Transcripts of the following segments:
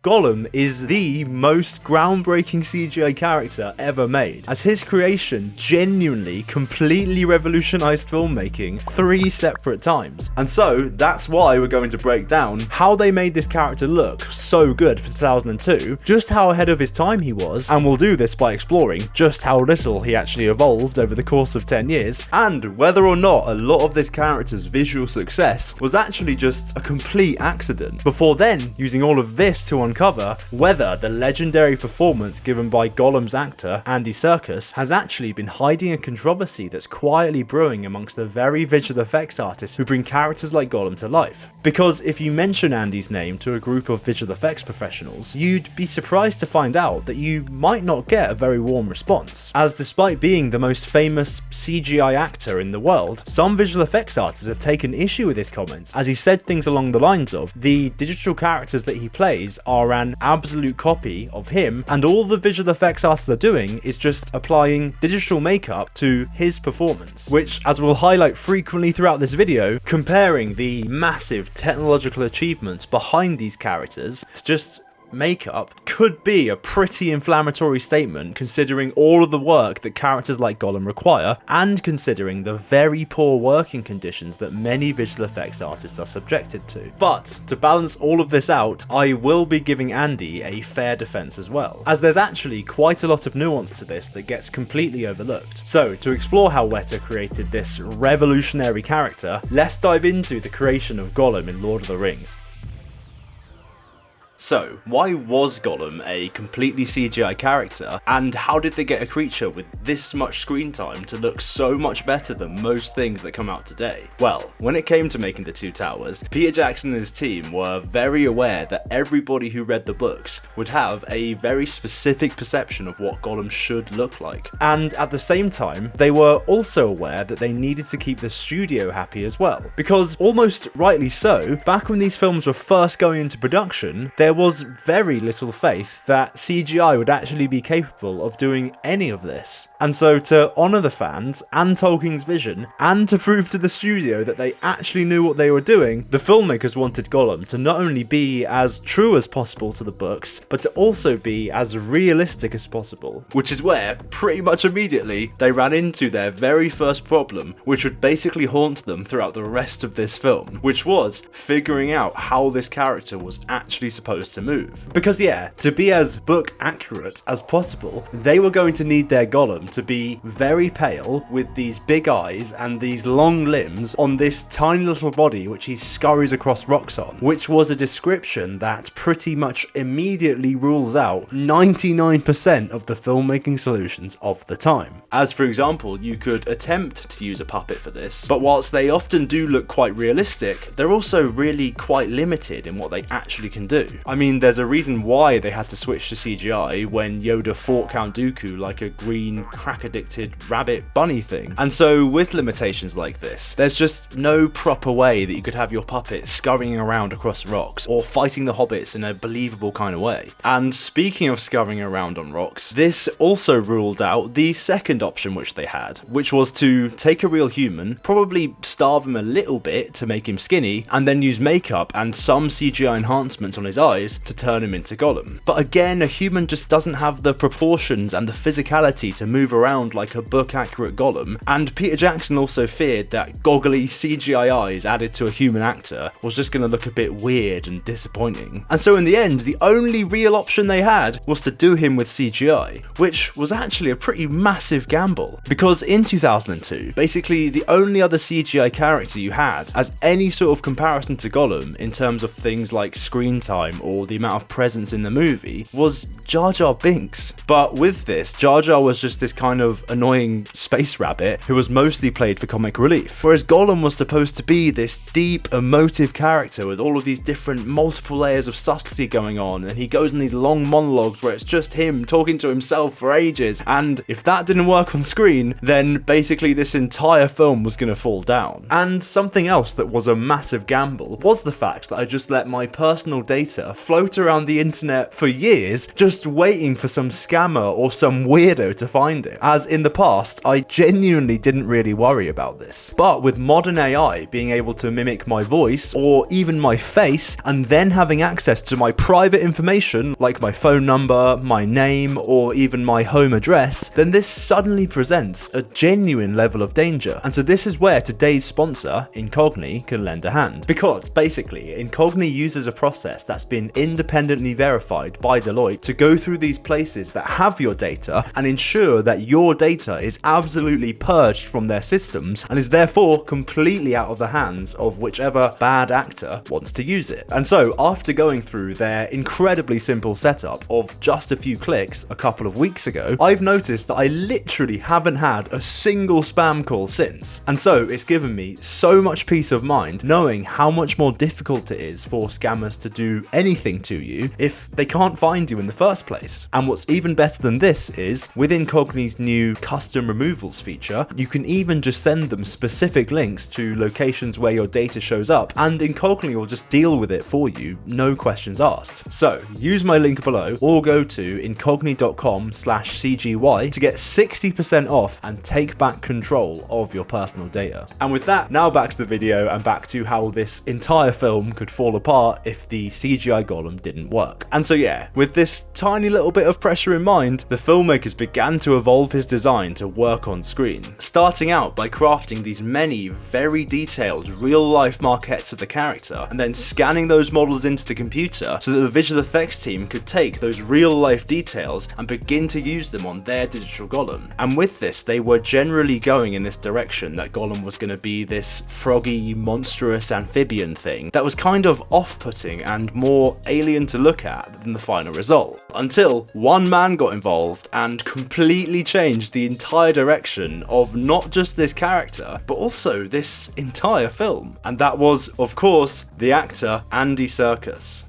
Gollum is the most groundbreaking CGI character ever made, as his creation genuinely completely revolutionized filmmaking 3 separate times. And so that's why we're going to break down how they made this character look so good for 2002, just how ahead of his time he was, and we'll do this by exploring just how little he actually evolved over the course of 10 years, and whether or not a lot of this character's visual success was actually just a complete accident, before then using all of this to uncover whether the legendary performance given by Gollum's actor, Andy Serkis, has actually been hiding a controversy that's quietly brewing amongst the very visual effects artists who bring characters like Gollum to life. Because if you mention Andy's name to a group of visual effects professionals, you'd be surprised to find out that you might not get a very warm response, as despite being the most famous CGI actor in the world, some visual effects artists have taken issue with his comments, as he said things along the lines of, the digital characters that he plays are an absolute copy of him, and all the visual effects artists are doing is just applying digital makeup to his performance, which, as we'll highlight frequently throughout this video, comparing the massive technological achievements behind these characters to just makeup could be a pretty inflammatory statement, considering all of the work that characters like Gollum require, and considering the very poor working conditions that many visual effects artists are subjected to. But to balance all of this out, I will be giving Andy a fair defense as well, as there's actually quite a lot of nuance to this that gets completely overlooked. So to explore how Weta created this revolutionary character, let's dive into the creation of Gollum in Lord of the Rings. So, why was Gollum a completely CGI character, and how did they get a creature with this much screen time to look so much better than most things that come out today? Well, when it came to making The Two Towers, Peter Jackson and his team were very aware that everybody who read the books would have a very specific perception of what Gollum should look like. And at the same time, they were also aware that they needed to keep the studio happy as well, because almost rightly so, back when these films were first going into production, there was very little faith that CGI would actually be capable of doing any of this. And so to honour the fans and Tolkien's vision, and to prove to the studio that they actually knew what they were doing, the filmmakers wanted Gollum to not only be as true as possible to the books, but to also be as realistic as possible. Which is where, pretty much immediately, they ran into their very first problem, which would basically haunt them throughout the rest of this film, which was figuring out how this character was actually supposed to move. Because yeah, to be as book accurate as possible, they were going to need their Gollum to be very pale, with these big eyes and these long limbs on this tiny little body which he scurries across rocks on, which was a description that pretty much immediately rules out 99% of the filmmaking solutions of the time. As for example, you could attempt to use a puppet for this, but whilst they often do look quite realistic, they're also really quite limited in what they actually can do. I mean, there's a reason why they had to switch to CGI when Yoda fought Count Dooku like a green, crack-addicted rabbit bunny thing. And so with limitations like this, there's just no proper way that you could have your puppet scurrying around across rocks, or fighting the hobbits in a believable kind of way. And speaking of scurrying around on rocks, this also ruled out the second option which they had, which was to take a real human, probably starve him a little bit to make him skinny, and then use makeup and some CGI enhancements on his eyes to turn him into Gollum. But again, a human just doesn't have the proportions and the physicality to move around like a book-accurate Gollum, and Peter Jackson also feared that goggly CGI eyes added to a human actor was just going to look a bit weird and disappointing. And so in the end, the only real option they had was to do him with CGI, which was actually a pretty massive gamble, because in 2002, basically the only other CGI character you had as any sort of comparison to Gollum in terms of things like screen time or the amount of presence in the movie was Jar Jar Binks. But with this, Jar Jar was just this kind of annoying space rabbit who was mostly played for comic relief, whereas Gollum was supposed to be this deep, emotive character with all of these different multiple layers of subtlety going on, and he goes on these long monologues where it's just him talking to himself for ages, and if that didn't work on screen, then basically this entire film was going to fall down. And something else that was a massive gamble was the fact that I just let my personal data float around the internet for years just waiting for some scammer or some weirdo to find it, as in the past I genuinely didn't really worry about this. But with modern AI being able to mimic my voice or even my face and then having access to my private information like my phone number, my name, or even my home address, then this suddenly presents a genuine level of danger. And so this is where today's sponsor, Incogni, can lend a hand. Because basically, Incogni uses a process that's been independently verified by Deloitte to go through these places that have your data and ensure that your data is absolutely purged from their systems and is therefore completely out of the hands of whichever bad actor wants to use it. And so after going through their incredibly simple setup of just a few clicks a couple of weeks ago, I've noticed that I literally haven't had a single spam call since. And so it's given me so much peace of mind knowing how much more difficult it is for scammers to do anything to you if they can't find you in the first place. And what's even better than this is, with Incogni's new custom removals feature, you can even just send them specific links to locations where your data shows up, and Incogni will just deal with it for you, no questions asked. So use my link below or go to incogni.com/CGY to get 60% off and take back control of your personal data. And with that, now back to the video and back to how this entire film could fall apart if the CGI Gollum didn't work. And so yeah, with this tiny little bit of pressure in mind, the filmmakers began to evolve his design to work on screen, starting out by crafting these many very detailed real-life maquettes of the character and then scanning those models into the computer so that the visual effects team could take those real-life details and begin to use them on their digital Gollum. And with this, they were generally going in this direction that Gollum was going to be this froggy, monstrous amphibian thing that was kind of off-putting and more alien to look at than the final result. Until one man got involved and completely changed the entire direction of not just this character, but also this entire film. And that was, of course, the actor Andy Serkis.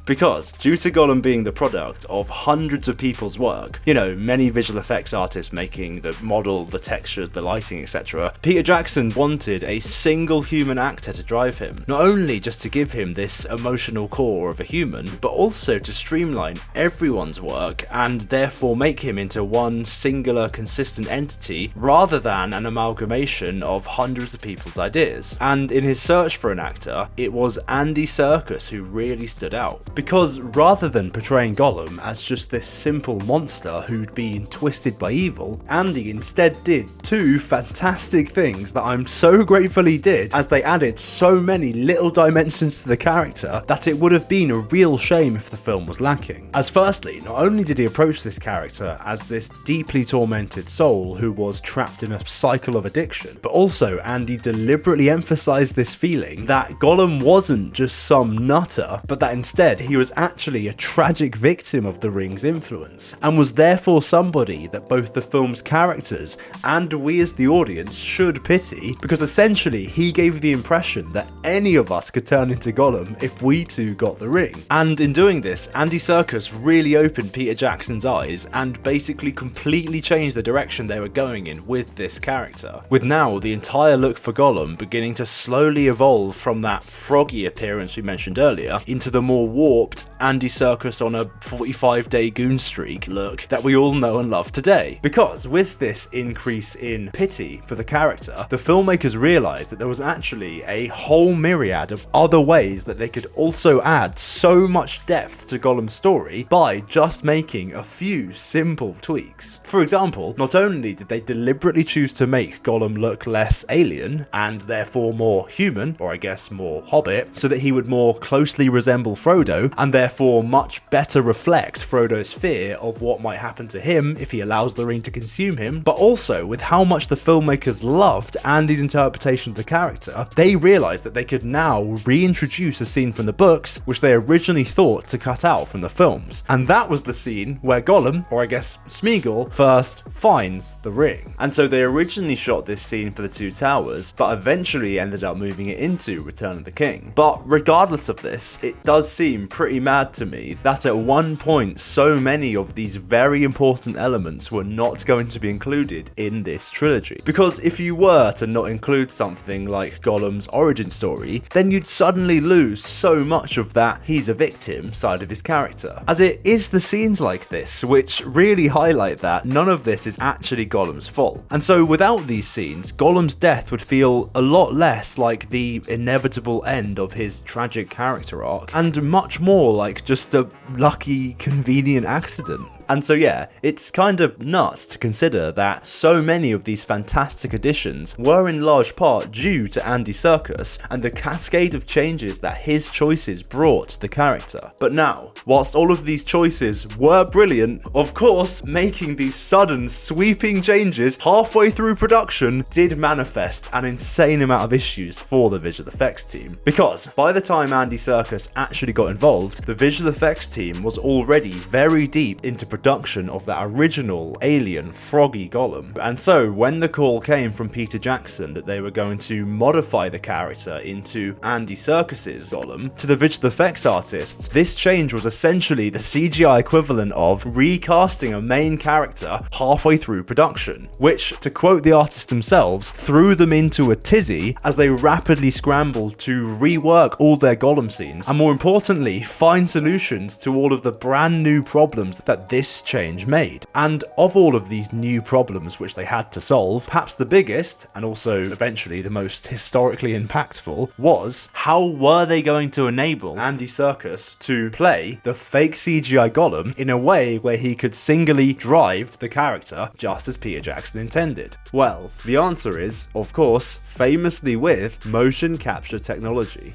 Because, due to Gollum being the product of hundreds of people's work, you know, many visual effects artists making the model, the textures, the lighting, etc., Peter Jackson wanted a single human actor to drive him, not only just to give him this emotional core of a human, but also to streamline everyone's work and therefore make him into one singular consistent entity rather than an amalgamation of hundreds of people's ideas. And in his search for an actor, it was Andy Serkis who really stood out. Because rather than portraying Gollum as just this simple monster who'd been twisted by evil, Andy instead did two fantastic things that I'm so grateful he did, as they added so many little dimensions to the character that it would have been a real shame if the film was lacking. As firstly, not only did he approach this character as this deeply tormented soul who was trapped in a cycle of addiction, but also Andy deliberately emphasized this feeling that Gollum wasn't just some nutter, but that instead he was actually a tragic victim of the ring's influence, and was therefore somebody that both the film's characters and we as the audience should pity, because essentially he gave the impression that any of us could turn into Gollum if we too got the ring. And in doing this, Andy Serkis really opened Peter Jackson's eyes and basically completely changed the direction they were going in with this character, with now the entire look for Gollum beginning to slowly evolve from that froggy appearance we mentioned earlier into the more warped Andy Serkis on a 45-day goon streak look that we all know and love today. Because with this increase in pity for the character, the filmmakers realised that there was actually a whole myriad of other ways that they could also add so much depth to Gollum's story by just making a few simple tweaks. For example, not only did they deliberately choose to make Gollum look less alien and therefore more human, or I guess more Hobbit, so that he would more closely resemble Frodo and therefore much better reflect Frodo's fear of what might happen to him if he allows the ring to consume him, but also with how much the filmmakers loved Andy's interpretation of the character, they realised that they could now reintroduce a scene from the books which they originally thought to cut out from the films. And that was the scene where Gollum, or I guess Smeagol, first finds the ring. And so they originally shot this scene for the Two Towers, but eventually ended up moving it into Return of the King. But regardless of this, it does seem pretty mad to me that at one point so many of these very important elements were not going to be included in this trilogy. Because if you were to not include something like Gollum's origin story, then you'd suddenly lose so much of that he's a victim side of his character. As it is the scenes like this which really highlight that none of this is actually Gollum's fault. And so without these scenes, Gollum's death would feel a lot less like the inevitable end of his tragic character arc, and much more like just a lucky, convenient accident. And so yeah, it's kind of nuts to consider that so many of these fantastic additions were in large part due to Andy Serkis and the cascade of changes that his choices brought to the character. But now, whilst all of these choices were brilliant, of course, making these sudden sweeping changes halfway through production did manifest an insane amount of issues for the visual effects team. Because by the time Andy Serkis actually got involved, the visual effects team was already very deep into production of that original alien froggy Gollum. And so when the call came from Peter Jackson that they were going to modify the character into Andy Serkis's Gollum, to the visual effects artists, this change was essentially the CGI equivalent of recasting a main character halfway through production, which, to quote the artists themselves, threw them into a tizzy as they rapidly scrambled to rework all their Gollum scenes, and more importantly, find solutions to all of the brand new problems that this change made. And of all of these new problems which they had to solve, perhaps the biggest, and also eventually the most historically impactful, was how were they going to enable Andy Serkis to play the fake CGI Gollum in a way where he could singly drive the character just as Peter Jackson intended? Well, the answer is, of course, famously with motion capture technology.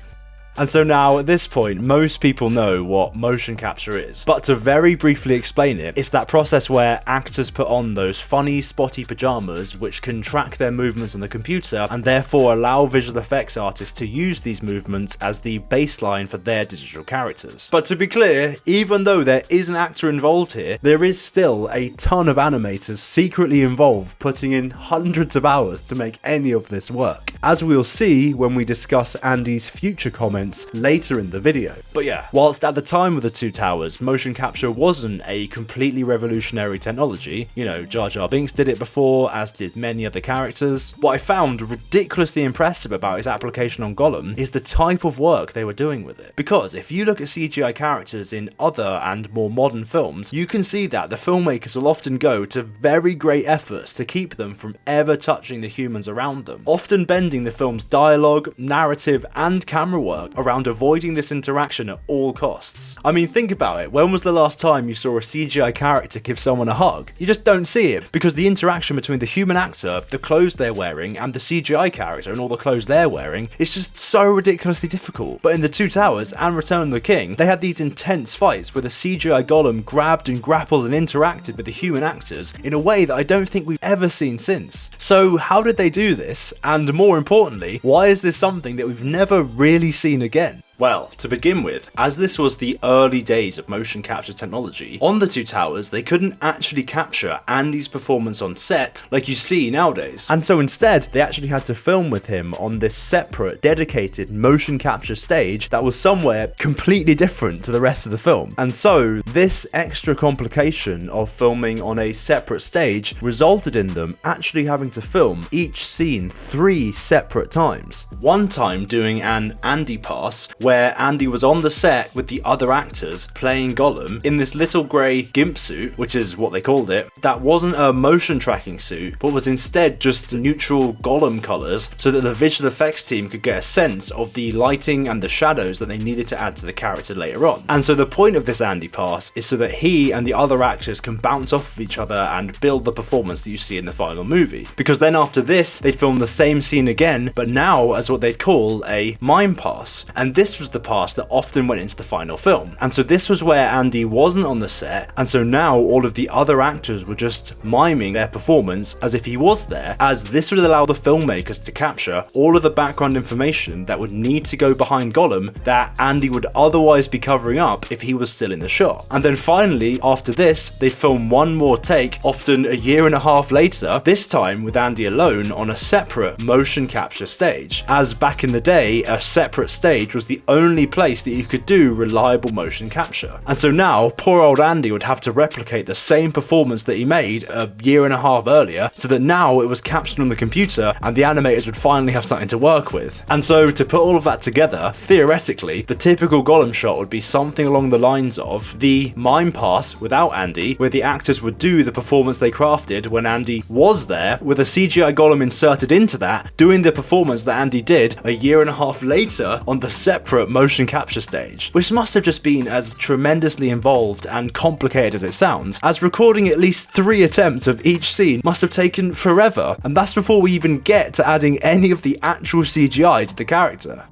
And so now, at this point, most people know what motion capture is. But to very briefly explain it, it's that process where actors put on those funny, spotty pajamas which can track their movements on the computer and therefore allow visual effects artists to use these movements as the baseline for their digital characters. But to be clear, even though there is an actor involved here, there is still a ton of animators secretly involved putting in hundreds of hours to make any of this work, as we'll see when we discuss Andy's future comments later in the video. But yeah, whilst at the time of the Two Towers, motion capture wasn't a completely revolutionary technology, you know, Jar Jar Binks did it before, as did many other characters, what I found ridiculously impressive about its application on Gollum is the type of work they were doing with it. Because if you look at CGI characters in other and more modern films, you can see that the filmmakers will often go to very great efforts to keep them from ever touching the humans around them, often bending the film's dialogue, narrative, and camera work around avoiding this interaction at all costs. I mean, think about it. When was the last time you saw a CGI character give someone a hug? You just don't see it, because the interaction between the human actor, the clothes they're wearing, and the CGI character and all the clothes they're wearing is just so ridiculously difficult. But in The Two Towers and Return of the King, they had these intense fights where the CGI Gollum grabbed and grappled and interacted with the human actors in a way that I don't think we've ever seen since. So how did they do this? And more importantly, why is this something that we've never really seen again? Well, to begin with, as this was the early days of motion capture technology, on The Two Towers they couldn't actually capture Andy's performance on set like you see nowadays. And so instead, they actually had to film with him on this separate, dedicated motion capture stage that was somewhere completely different to the rest of the film. And so, this extra complication of filming on a separate stage resulted in them actually having to film each scene 3 separate times. One time doing an Andy pass, where Andy was on the set with the other actors playing Gollum in this little grey gimp suit, which is what they called it, that wasn't a motion tracking suit, but was instead just neutral Gollum colours so that the visual effects team could get a sense of the lighting and the shadows that they needed to add to the character later on. And so the point of this Andy pass is so that he and the other actors can bounce off of each other and build the performance that you see in the final movie. Because then after this, they'd film the same scene again, but now as what they'd call a mime pass. And this was the pass that often went into the final film. And so this was where Andy wasn't on the set, and so now all of the other actors were just miming their performance as if he was there, as this would allow the filmmakers to capture all of the background information that would need to go behind Gollum that Andy would otherwise be covering up if he was still in the shot. And then finally, after this, they film one more take, often a year and a half later, this time with Andy alone on a separate motion capture stage, as back in the day, a separate stage was the only place that you could do reliable motion capture. And so now, poor old Andy would have to replicate the same performance that he made a year and a half earlier, so that now it was captured on the computer and the animators would finally have something to work with. And so to put all of that together, theoretically, the typical Gollum shot would be something along the lines of the mime pass without Andy, where the actors would do the performance they crafted when Andy was there, with a CGI Gollum inserted into that, doing the performance that Andy did a year and a half later on the separate motion capture stage, which must have just been as tremendously involved and complicated as it sounds, as recording at least 3 attempts of each scene must have taken forever, and that's before we even get to adding any of the actual CGI to the character.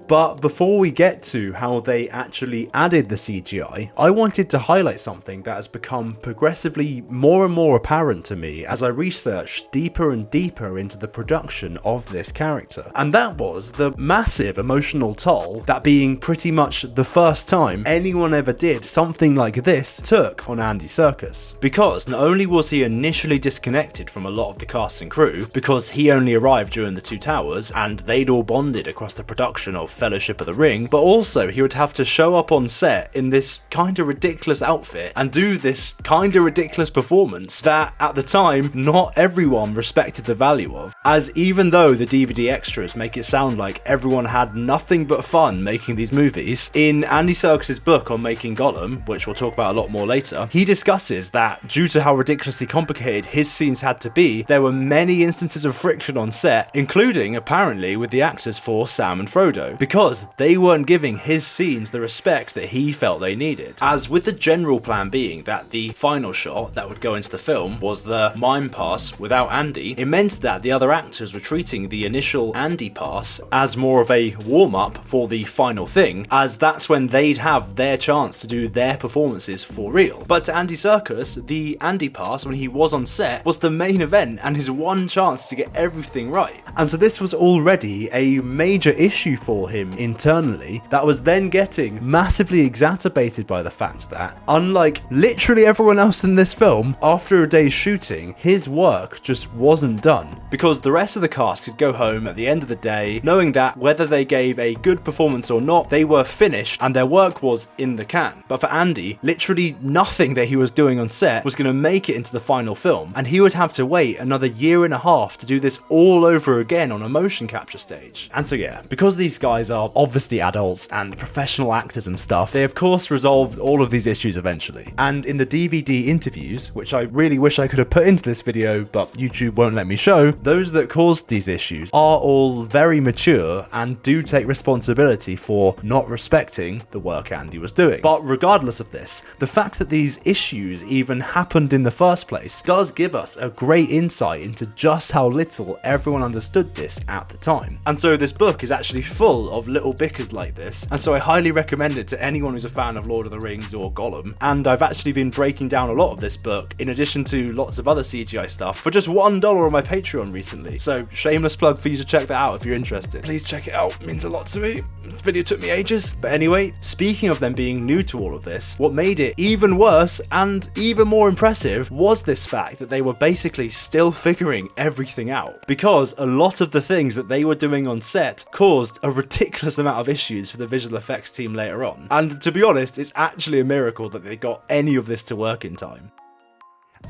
But before we get to how they actually added the CGI, I wanted to highlight something that has become progressively more and more apparent to me as I researched deeper and deeper into the production of this character. And that was the massive emotional toll that being pretty much the first time anyone ever did something like this took on Andy Serkis. Because not only was he initially disconnected from a lot of the cast and crew, because he only arrived during the Two Towers and they'd all bonded across the production of Fellowship of the Ring, but also he would have to show up on set in this kind of ridiculous outfit and do this kind of ridiculous performance that at the time not everyone respected the value of, as even though the DVD extras make it sound like everyone had nothing but fun making these movies, in Andy Serkis' book on making Gollum, which we'll talk about a lot more later, he discusses that due to how ridiculously complicated his scenes had to be, there were many instances of friction on set, including apparently with the actors for Sam and Frodo, because they weren't giving his scenes the respect that he felt they needed. As with the general plan being that the final shot that would go into the film was the mime pass without Andy, it meant that the other actors were treating the initial Andy pass as more of a warm-up for the final thing, as that's when they'd have their chance to do their performances for real. But to Andy Serkis, the Andy pass when he was on set was the main event and his one chance to get everything right. And so this was already a major issue for him internally that was then getting massively exacerbated by the fact that, unlike literally everyone else in this film, after a day's shooting, his work just wasn't done. Because the rest of the cast could go home at the end of the day knowing that whether they gave a good performance or not, they were finished and their work was in the can. But for Andy, literally nothing that he was doing on set was going to make it into the final film, and he would have to wait another year and a half to do this all over again on a motion capture stage. And so yeah, because these guys are obviously adults and professional actors and stuff, they of course resolved all of these issues eventually. And in the DVD interviews, which I really wish I could have put into this video, but YouTube won't let me show, those that caused these issues are all very mature and do take responsibility for not respecting the work Andy was doing. But regardless of this, the fact that these issues even happened in the first place does give us a great insight into just how little everyone understood this at the time. And so this book is actually full of little bickers like this, and so I highly recommend it to anyone who's a fan of Lord of the Rings or Gollum. And I've actually been breaking down a lot of this book, in addition to lots of other CGI stuff, for just $1 on my Patreon recently. So shameless plug for you to check that out if you're interested. Please check it out, it means a lot to me. This video took me ages. But anyway, speaking of them being new to all of this, what made it even worse and even more impressive was this fact that they were basically still figuring everything out. Because a lot of the things that they were doing on set caused a ridiculous amount of issues for the visual effects team later on. And to be honest, it's actually a miracle that they got any of this to work in time.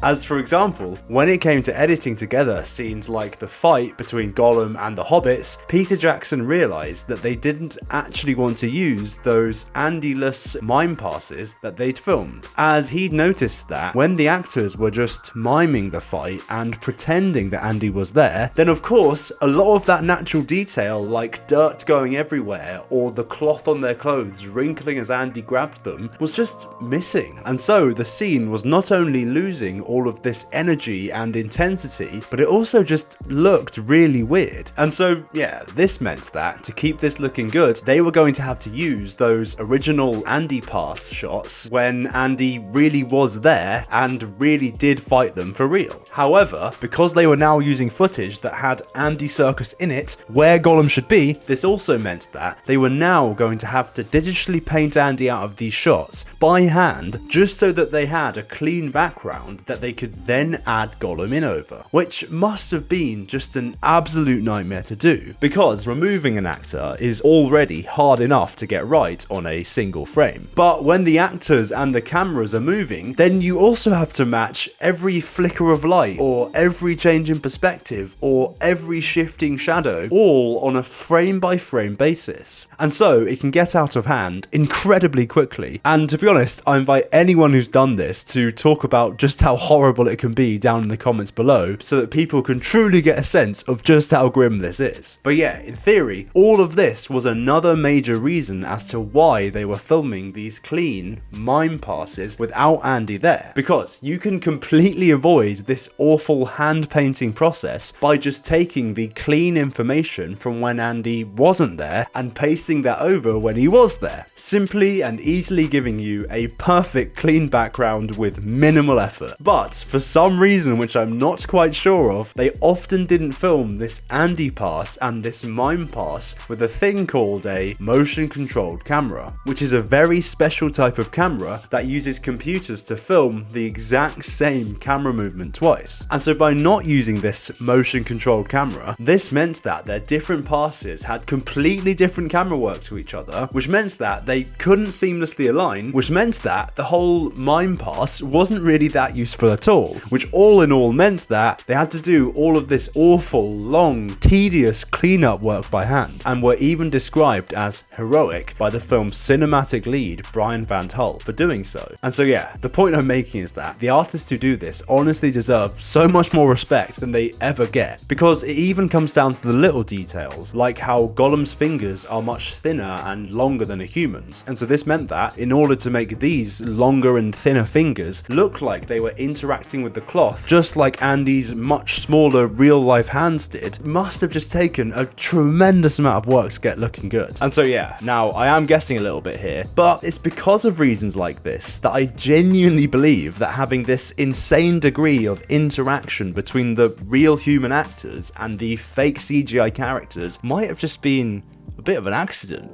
As for example, when it came to editing together scenes like the fight between Gollum and the Hobbits, Peter Jackson realised that they didn't actually want to use those Andy-less mime passes that they'd filmed, as he'd noticed that when the actors were just miming the fight and pretending that Andy was there, then of course a lot of that natural detail like dirt going everywhere or the cloth on their clothes wrinkling as Andy grabbed them was just missing. And so the scene was not only losing all of this energy and intensity, but it also just looked really weird. And so yeah, this meant that to keep this looking good, they were going to have to use those original Andy pass shots when Andy really was there and really did fight them for real. However, because they were now using footage that had Andy Serkis in it where Gollum should be, this also meant that they were now going to have to digitally paint Andy out of these shots by hand, just so that they had a clean background that that they could then add Gollum in over, which must have been just an absolute nightmare to do, because removing an actor is already hard enough to get right on a single frame. But when the actors and the cameras are moving, then you also have to match every flicker of light, or every change in perspective, or every shifting shadow, all on a frame by frame basis. And so it can get out of hand incredibly quickly. And to be honest, I invite anyone who's done this to talk about just how horrible it can be down in the comments below, so that people can truly get a sense of just how grim this is. But yeah, in theory, all of this was another major reason as to why they were filming these clean mime passes without Andy there, because you can completely avoid this awful hand painting process by just taking the clean information from when Andy wasn't there and pasting that over when he was there, simply and easily giving you a perfect clean background with minimal effort. But for some reason which I'm not quite sure of, they often didn't film this Andy pass and this mime pass with a thing called a motion controlled camera, which is a very special type of camera that uses computers to film the exact same camera movement twice. And so by not using this motion controlled camera, this meant that their different passes had completely different camera work to each other, which meant that they couldn't seamlessly align, which meant that the whole mime pass wasn't really that useful at all, which all in all meant that they had to do all of this awful, long, tedious cleanup work by hand, and were even described as heroic by the film's cinematic lead, Brian Van Hull, for doing so. And so yeah, the point I'm making is that the artists who do this honestly deserve so much more respect than they ever get, because it even comes down to the little details, like how Gollum's fingers are much thinner and longer than a human's, and so this meant that in order to make these longer and thinner fingers look like they were interacting with the cloth just like Andy's much smaller real life hands did, it must have just taken a tremendous amount of work to get looking good. And so yeah, now I am guessing a little bit here, but it's because of reasons like this that I genuinely believe that having this insane degree of interaction between the real human actors and the fake CGI characters might have just been a bit of an accident.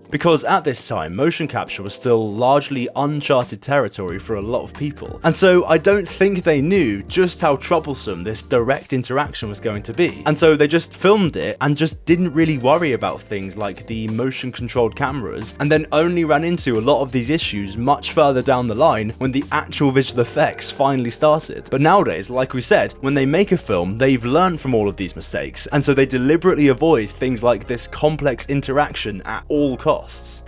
Because at this time, motion capture was still largely uncharted territory for a lot of people, and so I don't think they knew just how troublesome this direct interaction was going to be, and so they just filmed it and just didn't really worry about things like the motion controlled cameras, and then only ran into a lot of these issues much further down the line when the actual visual effects finally started. But nowadays, like we said, when they make a film, they've learned from all of these mistakes, and so they deliberately avoid things like this complex interaction at all costs.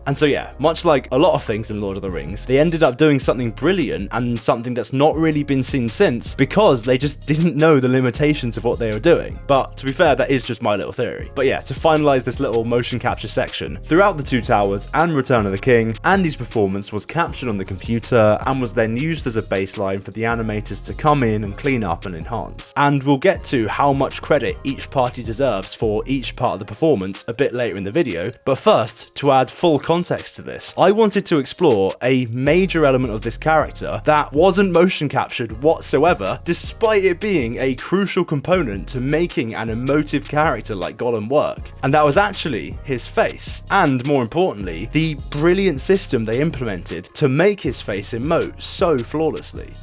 And so yeah, much like a lot of things in Lord of the Rings, they ended up doing something brilliant and something that's not really been seen since because they just didn't know the limitations of what they were doing. But to be fair, that is just my little theory. But yeah, to finalize this little motion capture section, throughout The Two Towers and Return of the King, Andy's performance was captured on the computer and was then used as a baseline for the animators to come in and clean up and enhance. And we'll get to how much credit each party deserves for each part of the performance a bit later in the video, but first, to add full context to this, I wanted to explore a major element of this character that wasn't motion captured whatsoever, despite it being a crucial component to making an emotive character like Gollum work, and that was actually his face, and more importantly, the brilliant system they implemented to make his face emote so flawlessly.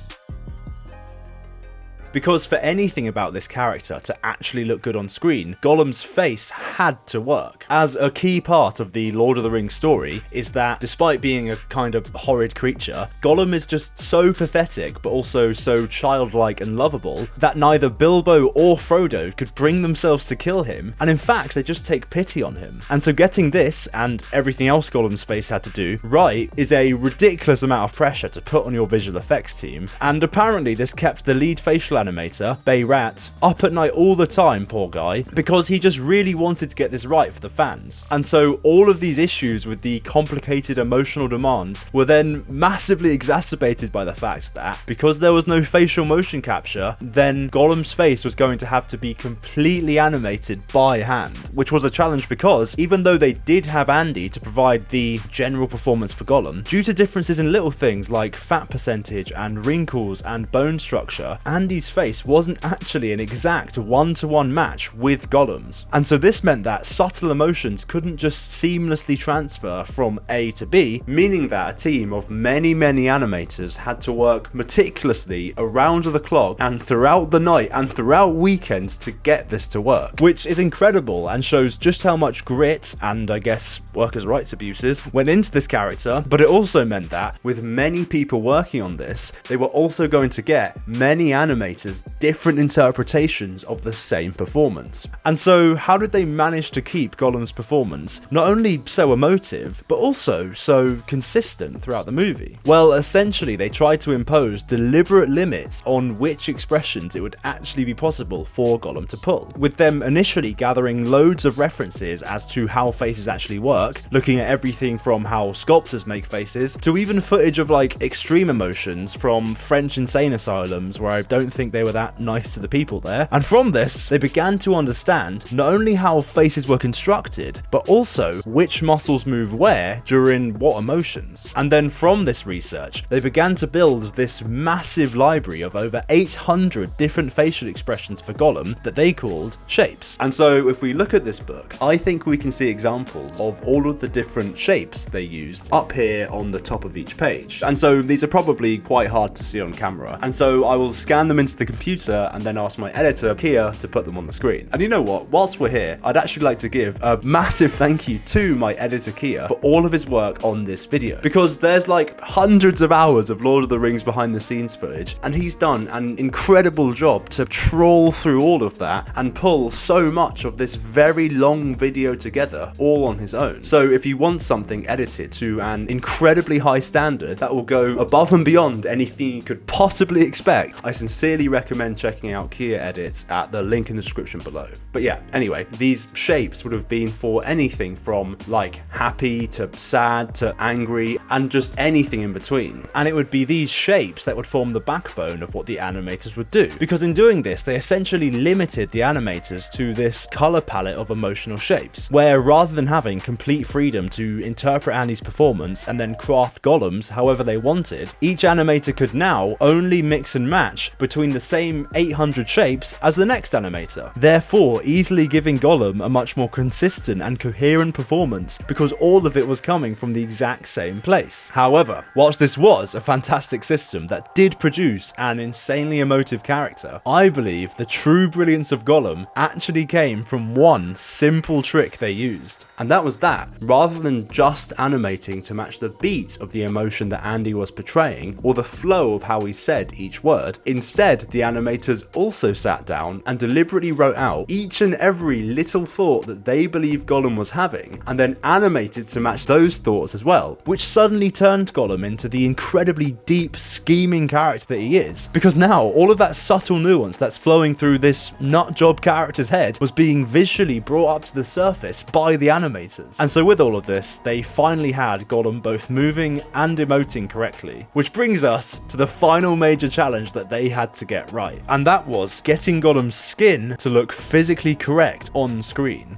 Because for anything about this character to actually look good on screen, Gollum's face had to work. As a key part of the Lord of the Rings story is that, despite being a kind of horrid creature, Gollum is just so pathetic but also so childlike and lovable that neither Bilbo or Frodo could bring themselves to kill him, and in fact they just take pity on him. And so getting this, and everything else Gollum's face had to do, right is a ridiculous amount of pressure to put on your visual effects team, and apparently this kept the lead facial animator, Bay Rat, up at night all the time, poor guy, because he just really wanted to get this right for the fans. And so all of these issues with the complicated emotional demands were then massively exacerbated by the fact that, because there was no facial motion capture, then Gollum's face was going to have to be completely animated by hand, which was a challenge because, even though they did have Andy to provide the general performance for Gollum, due to differences in little things like fat percentage and wrinkles and bone structure, Andy's face wasn't actually an exact one-to-one match with Gollum's. And so this meant that subtle emotions couldn't just seamlessly transfer from A to B, meaning that a team of many animators had to work meticulously around the clock and throughout the night and throughout weekends to get this to work, which is incredible and shows just how much grit and, I guess, workers' rights abuses went into this character. But it also meant that with many people working on this, they were also going to get many animators different interpretations of the same performance. And so how did they manage to keep Gollum's performance not only so emotive, but also so consistent throughout the movie? Well, essentially they tried to impose deliberate limits on which expressions it would actually be possible for Gollum to pull, with them initially gathering loads of references as to how faces actually work, looking at everything from how sculptors make faces to even footage of like extreme emotions from French insane asylums where I don't think they were that nice to the people there. And from this, they began to understand not only how faces were constructed, but also which muscles move where during what emotions. And then from this research, they began to build this massive library of over 800 different facial expressions for Gollum that they called shapes. And so if we look at this book, I think we can see examples of all of the different shapes they used up here on the top of each page. And so these are probably quite hard to see on camera. And so I will scan them into the computer and then ask my editor, Kia, to put them on the screen. And you know what? Whilst we're here, I'd actually like to give a massive thank you to my editor, Kia, for all of his work on this video. Because there's like hundreds of hours of Lord of the Rings behind the scenes footage, and he's done an incredible job to trawl through all of that and pull so much of this very long video together all on his own. So if you want something edited to an incredibly high standard that will go above and beyond anything you could possibly expect, I sincerely recommend checking out Kia Edits at the link in the description below. But yeah, anyway, these shapes would have been for anything from like happy to sad to angry and just anything in between. And it would be these shapes that would form the backbone of what the animators would do. Because in doing this, they essentially limited the animators to this color palette of emotional shapes, where rather than having complete freedom to interpret Andy's performance and then craft Gollum's however they wanted, each animator could now only mix and match between the same 800 shapes as the next animator, therefore easily giving Gollum a much more consistent and coherent performance because all of it was coming from the exact same place. However, whilst this was a fantastic system that did produce an insanely emotive character, I believe the true brilliance of Gollum actually came from one simple trick they used. And that was that, rather than just animating to match the beat of the emotion that Andy was portraying or the flow of how he said each word, instead the animators also sat down and deliberately wrote out each and every little thought that they believed Gollum was having and then animated to match those thoughts as well, which suddenly turned Gollum into the incredibly deep, scheming character that he is, because now all of that subtle nuance that's flowing through this nutjob character's head was being visually brought up to the surface by the animators. And so with all of this, they finally had Gollum both moving and emoting correctly, which brings us to the final major challenge that they had to get right, and that was getting Gollum's skin to look physically correct on screen.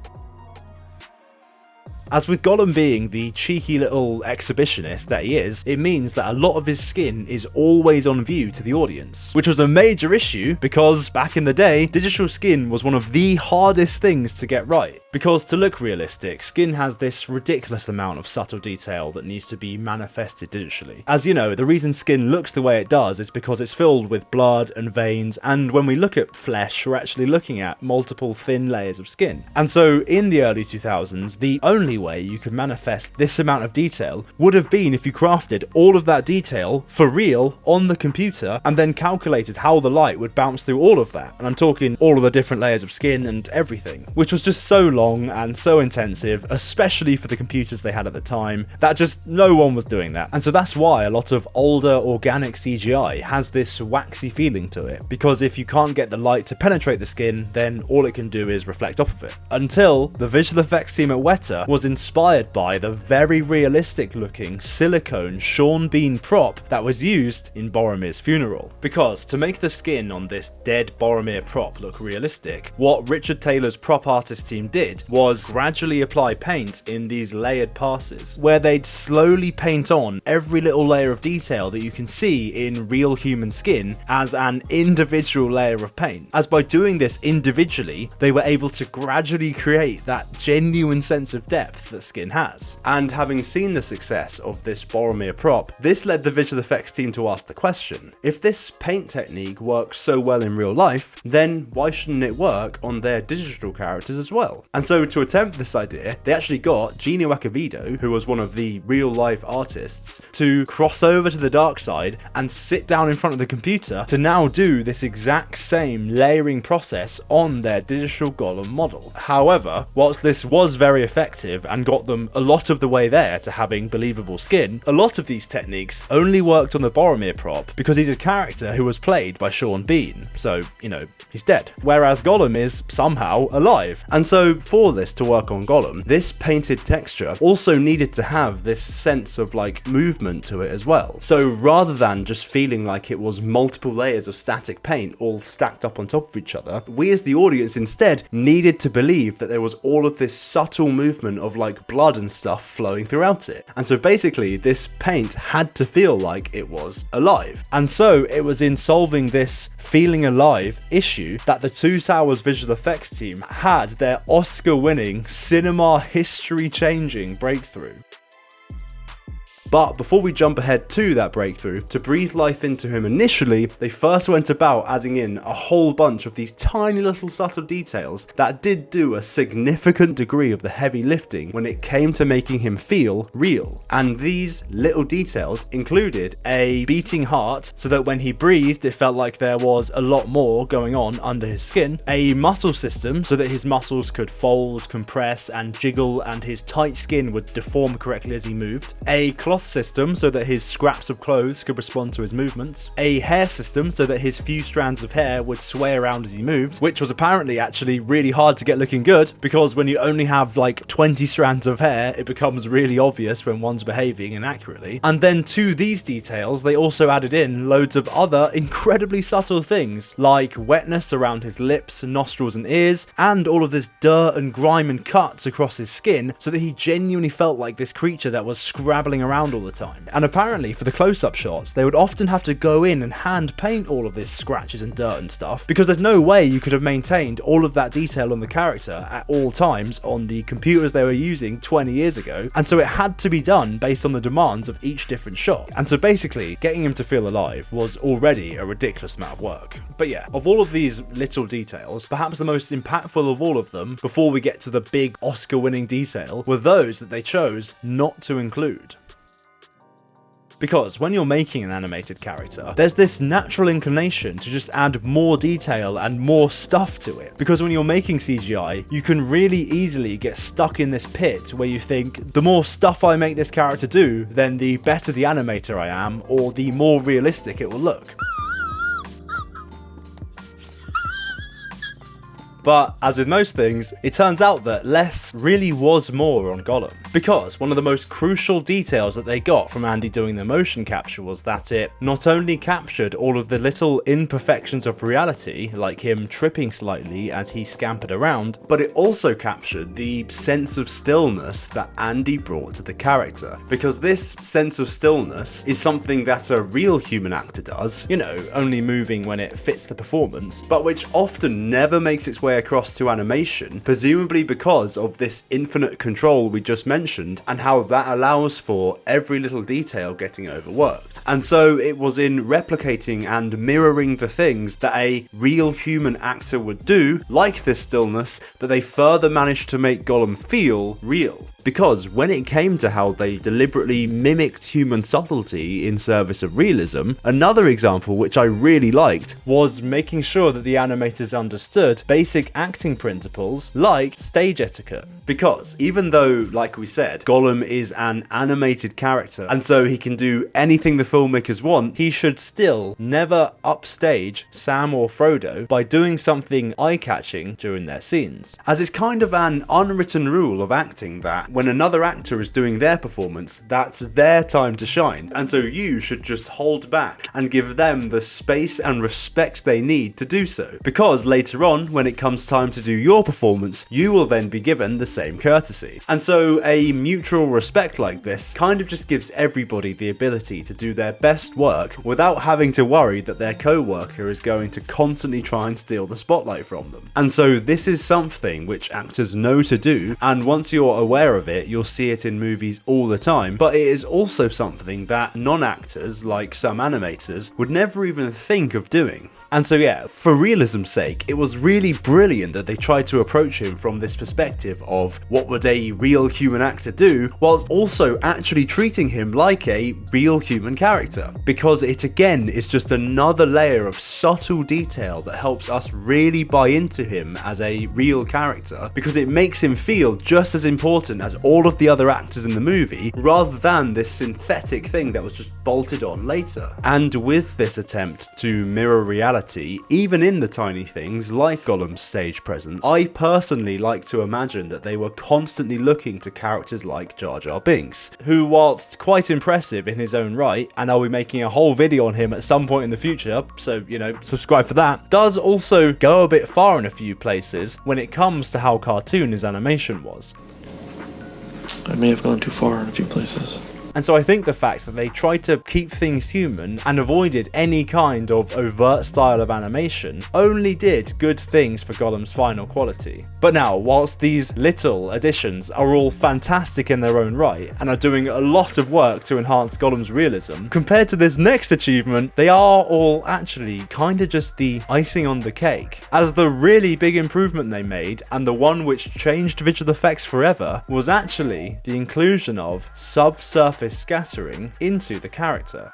As with Gollum being the cheeky little exhibitionist that he is, it means that a lot of his skin is always on view to the audience, which was a major issue because back in the day, digital skin was one of the hardest things to get right. Because to look realistic, skin has this ridiculous amount of subtle detail that needs to be manifested digitally. As you know, the reason skin looks the way it does is because it's filled with blood and veins, and when we look at flesh, we're actually looking at multiple thin layers of skin. And so in the early 2000s, the only way you could manifest this amount of detail would have been if you crafted all of that detail for real on the computer and then calculated how the light would bounce through all of that. And I'm talking all of the different layers of skin and everything, which was just so long and so intensive, especially for the computers they had at the time, that just no one was doing that. And so that's why a lot of older organic CGI has this waxy feeling to it, because if you can't get the light to penetrate the skin, then all it can do is reflect off of it. Until the visual effects team at Weta was inspired by the very realistic looking silicone Sean Bean prop that was used in Boromir's funeral. Because to make the skin on this dead Boromir prop look realistic, what Richard Taylor's prop artist team did did was gradually apply paint in these layered passes, where they'd slowly paint on every little layer of detail that you can see in real human skin as an individual layer of paint. As by doing this individually, they were able to gradually create that genuine sense of depth that skin has. And having seen the success of this Boromir prop, this led the visual effects team to ask the question, if this paint technique works so well in real life, then why shouldn't it work on their digital characters as well? And so to attempt this idea, they actually got Gino Acquavido, who was one of the real life artists, to cross over to the dark side and sit down in front of the computer to now do this exact same layering process on their digital Gollum model. However, whilst this was very effective and got them a lot of the way there to having believable skin, a lot of these techniques only worked on the Boromir prop because he's a character who was played by Sean Bean, so, you know, he's dead. Whereas Gollum is somehow alive. And so for this to work on Gollum, this painted texture also needed to have this sense of like movement to it as well. So rather than just feeling like it was multiple layers of static paint all stacked up on top of each other, we as the audience instead needed to believe that there was all of this subtle movement of like blood and stuff flowing throughout it. And so basically this paint had to feel like it was alive. And so it was in solving this feeling alive issue that the Two Towers visual effects team had their Oscar-winning, cinema history-changing breakthrough. But before we jump ahead to that breakthrough, to breathe life into him initially, they first went about adding in a whole bunch of these tiny little subtle details that did do a significant degree of the heavy lifting when it came to making him feel real. And these little details included a beating heart, so that when he breathed it felt like there was a lot more going on under his skin, a muscle system so that his muscles could fold, compress and jiggle and his tight skin would deform correctly as he moved, a cloth system so that his scraps of clothes could respond to his movements, a hair system so that his few strands of hair would sway around as he moved, which was apparently actually really hard to get looking good, because when you only have like 20 strands of hair, it becomes really obvious when one's behaving inaccurately. And then to these details, they also added in loads of other incredibly subtle things, like wetness around his lips, nostrils and ears, and all of this dirt and grime and cuts across his skin, so that he genuinely felt like this creature that was scrabbling around all the time. And apparently for the close-up shots, they would often have to go in and hand paint all of this scratches and dirt and stuff, because there's no way you could have maintained all of that detail on the character at all times on the computers they were using 20 years ago, and so it had to be done based on the demands of each different shot. And so basically, getting him to feel alive was already a ridiculous amount of work. But yeah, of all of these little details, perhaps the most impactful of all of them, before we get to the big Oscar-winning detail, were those that they chose not to include. Because when you're making an animated character, there's this natural inclination to just add more detail and more stuff to it. Because when you're making CGI, you can really easily get stuck in this pit where you think, the more stuff I make this character do, then the better the animator I am, or the more realistic it will look. But as with most things, it turns out that less really was more on Gollum. Because one of the most crucial details that they got from Andy doing the motion capture was that it not only captured all of the little imperfections of reality, like him tripping slightly as he scampered around, but it also captured the sense of stillness that Andy brought to the character. Because this sense of stillness is something that a real human actor does, you know, only moving when it fits the performance, but which often never makes its way across to animation, presumably because of this infinite control we just mentioned, and how that allows for every little detail getting overworked. And so it was in replicating and mirroring the things that a real human actor would do, like this stillness, that they further managed to make Gollum feel real. Because when it came to how they deliberately mimicked human subtlety in service of realism, another example which I really liked was making sure that the animators understood basic acting principles like stage etiquette. Because even though, like we said, Gollum is an animated character, and so he can do anything the filmmakers want, he should still never upstage Sam or Frodo by doing something eye-catching during their scenes. As it's kind of an unwritten rule of acting that when another actor is doing their performance, that's their time to shine, and so you should just hold back and give them the space and respect they need to do so, because later on, when it comes time to do your performance, you will then be given the same courtesy. And so a mutual respect like this kind of just gives everybody the ability to do their best work without having to worry that their co-worker is going to constantly try and steal the spotlight from them. And so this is something which actors know to do, and once you're aware of it, you'll see it in movies all the time, but it is also something that non-actors, like some animators, would never even think of doing. And so yeah, for realism's sake, it was really brilliant that they tried to approach him from this perspective of what would a real human actor do, whilst also actually treating him like a real human character. Because it again is just another layer of subtle detail that helps us really buy into him as a real character, because it makes him feel just as important as all of the other actors in the movie, rather than this synthetic thing that was just bolted on later. And with this attempt to mirror reality, even in the tiny things like Gollum's stage presence, I personally like to imagine that they were constantly looking to characters like Jar Jar Binks, who, whilst quite impressive in his own right, and I'll be making a whole video on him at some point in the future, so you know, subscribe for that, does also go a bit far in a few places when it comes to how cartoon his animation was. I may have gone too far in a few places. And so I think the fact that they tried to keep things human and avoided any kind of overt style of animation only did good things for Gollum's final quality. But now, whilst these little additions are all fantastic in their own right and are doing a lot of work to enhance Gollum's realism, compared to this next achievement, they are all actually kinda just the icing on the cake. As the really big improvement they made, and the one which changed visual effects forever, was actually the inclusion of subsurface scattering into the character.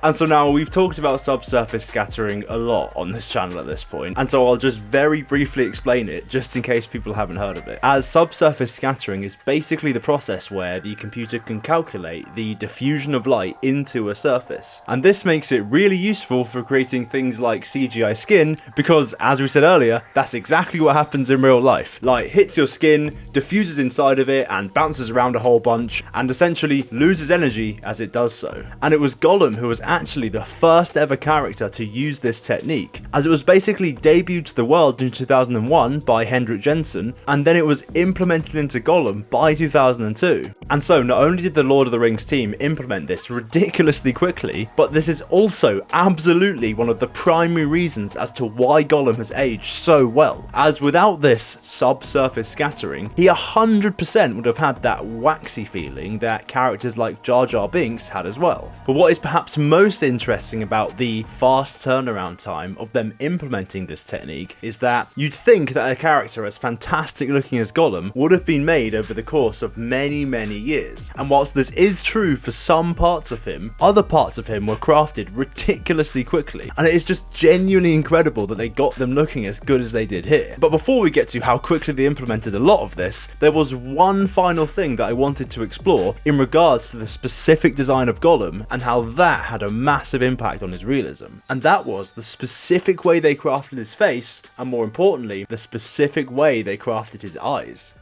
And so now we've talked about subsurface scattering a lot on this channel at this point, and so I'll just very briefly explain it just in case people haven't heard of it. As subsurface scattering is basically the process where the computer can calculate the diffusion of light into a surface, and this makes it really useful for creating things like CGI skin, because as we said earlier, that's exactly what happens in real life. Light hits your skin, diffuses inside of it, and bounces around a whole bunch, and essentially loses energy as it does so. And it was Gollum who was actually the first ever character to use this technique, as it was basically debuted to the world in 2001 by Henrik Jensen, and then it was implemented into Gollum by 2002. And so not only did the Lord of the Rings team implement this ridiculously quickly, but this is also absolutely one of the primary reasons as to why Gollum has aged so well, as without this subsurface scattering, he 100% would have had that waxy feeling that characters like Jar Jar Binks had as well. But what is perhaps most interesting about the fast turnaround time of them implementing this technique is that you'd think that a character as fantastic looking as Gollum would have been made over the course of many years. And whilst this is true for some parts of him, other parts of him were crafted ridiculously quickly, and it is just genuinely incredible that they got them looking as good as they did here. But before we get to how quickly they implemented a lot of this, there was one final thing that I wanted to explore in regards to the specific design of Gollum and how that had a massive impact on his realism, and that was the specific way they crafted his face, and more importantly, the specific way they crafted his eyes.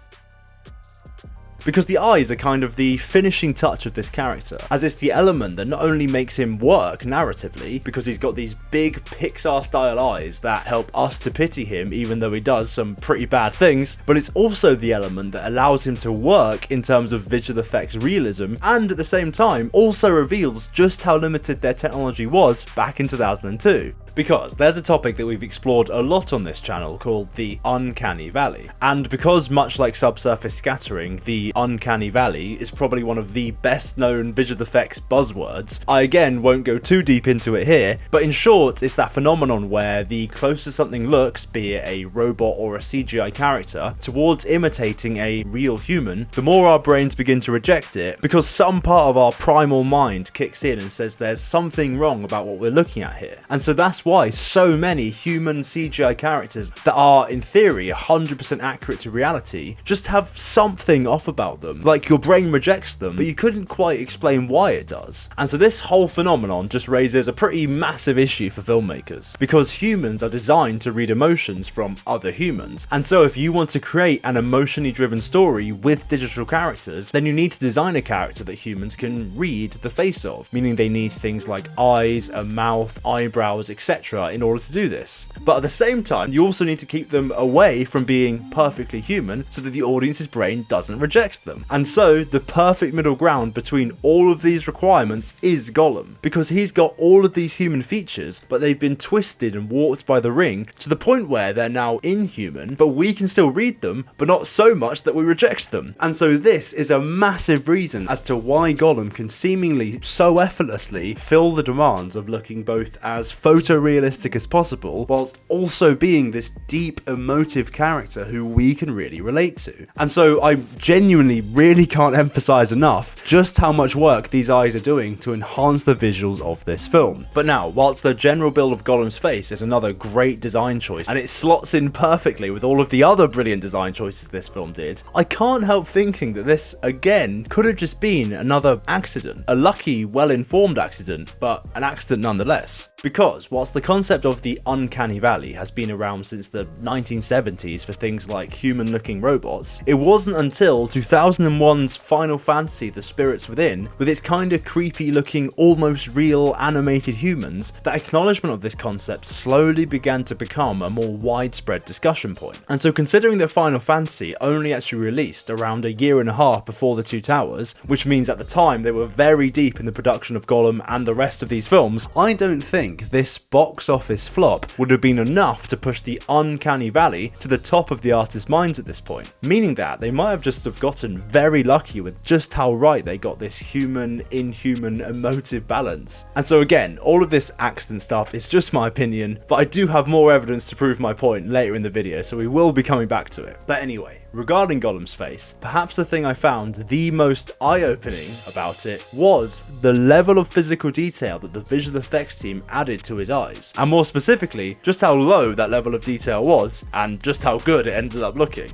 Because the eyes are kind of the finishing touch of this character, as it's the element that not only makes him work narratively, because he's got these big Pixar style eyes that help us to pity him even though he does some pretty bad things, but it's also the element that allows him to work in terms of visual effects realism, and at the same time also reveals just how limited their technology was back in 2002. Because there's a topic that we've explored a lot on this channel called the Uncanny Valley. And because much like subsurface scattering, the Uncanny Valley is probably one of the best known visual effects buzzwords, I again won't go too deep into it here, but in short, it's that phenomenon where the closer something looks, be it a robot or a CGI character, towards imitating a real human, the more our brains begin to reject it, because some part of our primal mind kicks in and says there's something wrong about what we're looking at here. And so that's why so many human CGI characters that are, in theory, 100% accurate to reality just have something off about them. Like, your brain rejects them, but you couldn't quite explain why it does. And so this whole phenomenon just raises a pretty massive issue for filmmakers, because humans are designed to read emotions from other humans. And so if you want to create an emotionally driven story with digital characters, then you need to design a character that humans can read the face of, meaning they need things like eyes, a mouth, eyebrows, etc. in order to do this. But at the same time, you also need to keep them away from being perfectly human so that the audience's brain doesn't reject them. And so the perfect middle ground between all of these requirements is Gollum, because he's got all of these human features, but they've been twisted and warped by the ring to the point where they're now inhuman, but we can still read them, but not so much that we reject them. And so this is a massive reason as to why Gollum can seemingly so effortlessly fill the demands of looking both as photorealistic as possible, whilst also being this deep emotive character who we can really relate to. And so I genuinely really can't emphasize enough just how much work these eyes are doing to enhance the visuals of this film. But now, whilst the general build of Gollum's face is another great design choice, and it slots in perfectly with all of the other brilliant design choices this film did, I can't help thinking that this, again, could have just been another accident. A lucky, well-informed accident, but an accident nonetheless. Because whilst the concept of the uncanny valley has been around since the 1970s for things like human-looking robots, it wasn't until 2001's Final Fantasy: The Spirits Within, with its kinda creepy-looking, almost real animated humans, that acknowledgement of this concept slowly began to become a more widespread discussion point. And so considering that Final Fantasy only actually released around a year and a half before The Two Towers, which means at the time they were very deep in the production of Gollum and the rest of these films, I don't think this box office flop would have been enough to push the uncanny valley to the top of the artists' minds at this point, meaning that they might have just have gotten very lucky with just how right they got this human-inhuman emotive balance. And so again, all of this accident stuff is just my opinion, but I do have more evidence to prove my point later in the video, so we will be coming back to it. But anyway, regarding Gollum's face, perhaps the thing I found the most eye-opening about it was the level of physical detail that the visual effects team added to his eyes, and more specifically, just how low that level of detail was, and just how good it ended up looking.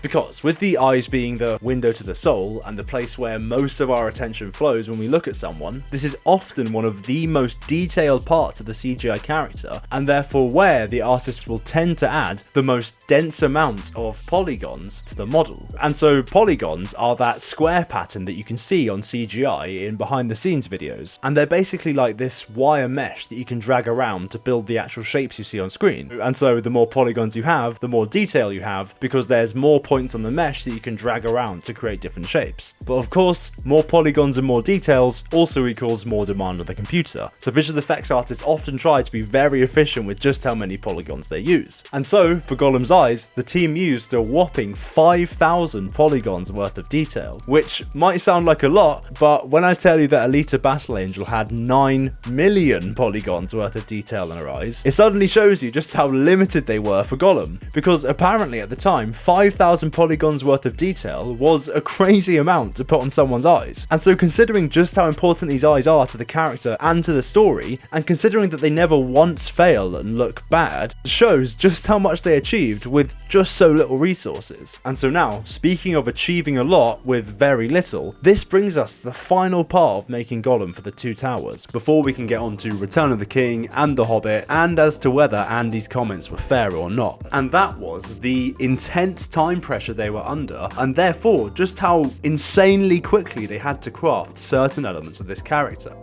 Because with the eyes being the window to the soul and the place where most of our attention flows when we look at someone, this is often one of the most detailed parts of the CGI character, and therefore where the artist will tend to add the most dense amount of polygons to the model. And so polygons are that square pattern that you can see on CGI in behind the scenes videos, and they're basically like this wire mesh that you can drag around to build the actual shapes you see on screen. And so the more polygons you have, the more detail you have, because there's more points on the mesh that you can drag around to create different shapes. But of course, more polygons and more details also equals more demand on the computer, so visual effects artists often try to be very efficient with just how many polygons they use. And so, for Gollum's eyes, the team used a whopping 5,000 polygons worth of detail, which might sound like a lot, but when I tell you that Alita Battle Angel had 9 million polygons worth of detail in her eyes, it suddenly shows you just how limited they were for Gollum, because apparently at the time, 5,000 polygons worth of detail was a crazy amount to put on someone's eyes. And so considering just how important these eyes are to the character and to the story, and considering that they never once fail and look bad, shows just how much they achieved with just so little resources. And so now, speaking of achieving a lot with very little, this brings us to the final part of making Gollum for The Two Towers, before we can get on to Return of the King and The Hobbit, and as to whether Andy's comments were fair or not. And that was the intense time pressure they were under, and therefore just how insanely quickly they had to craft certain elements of this character.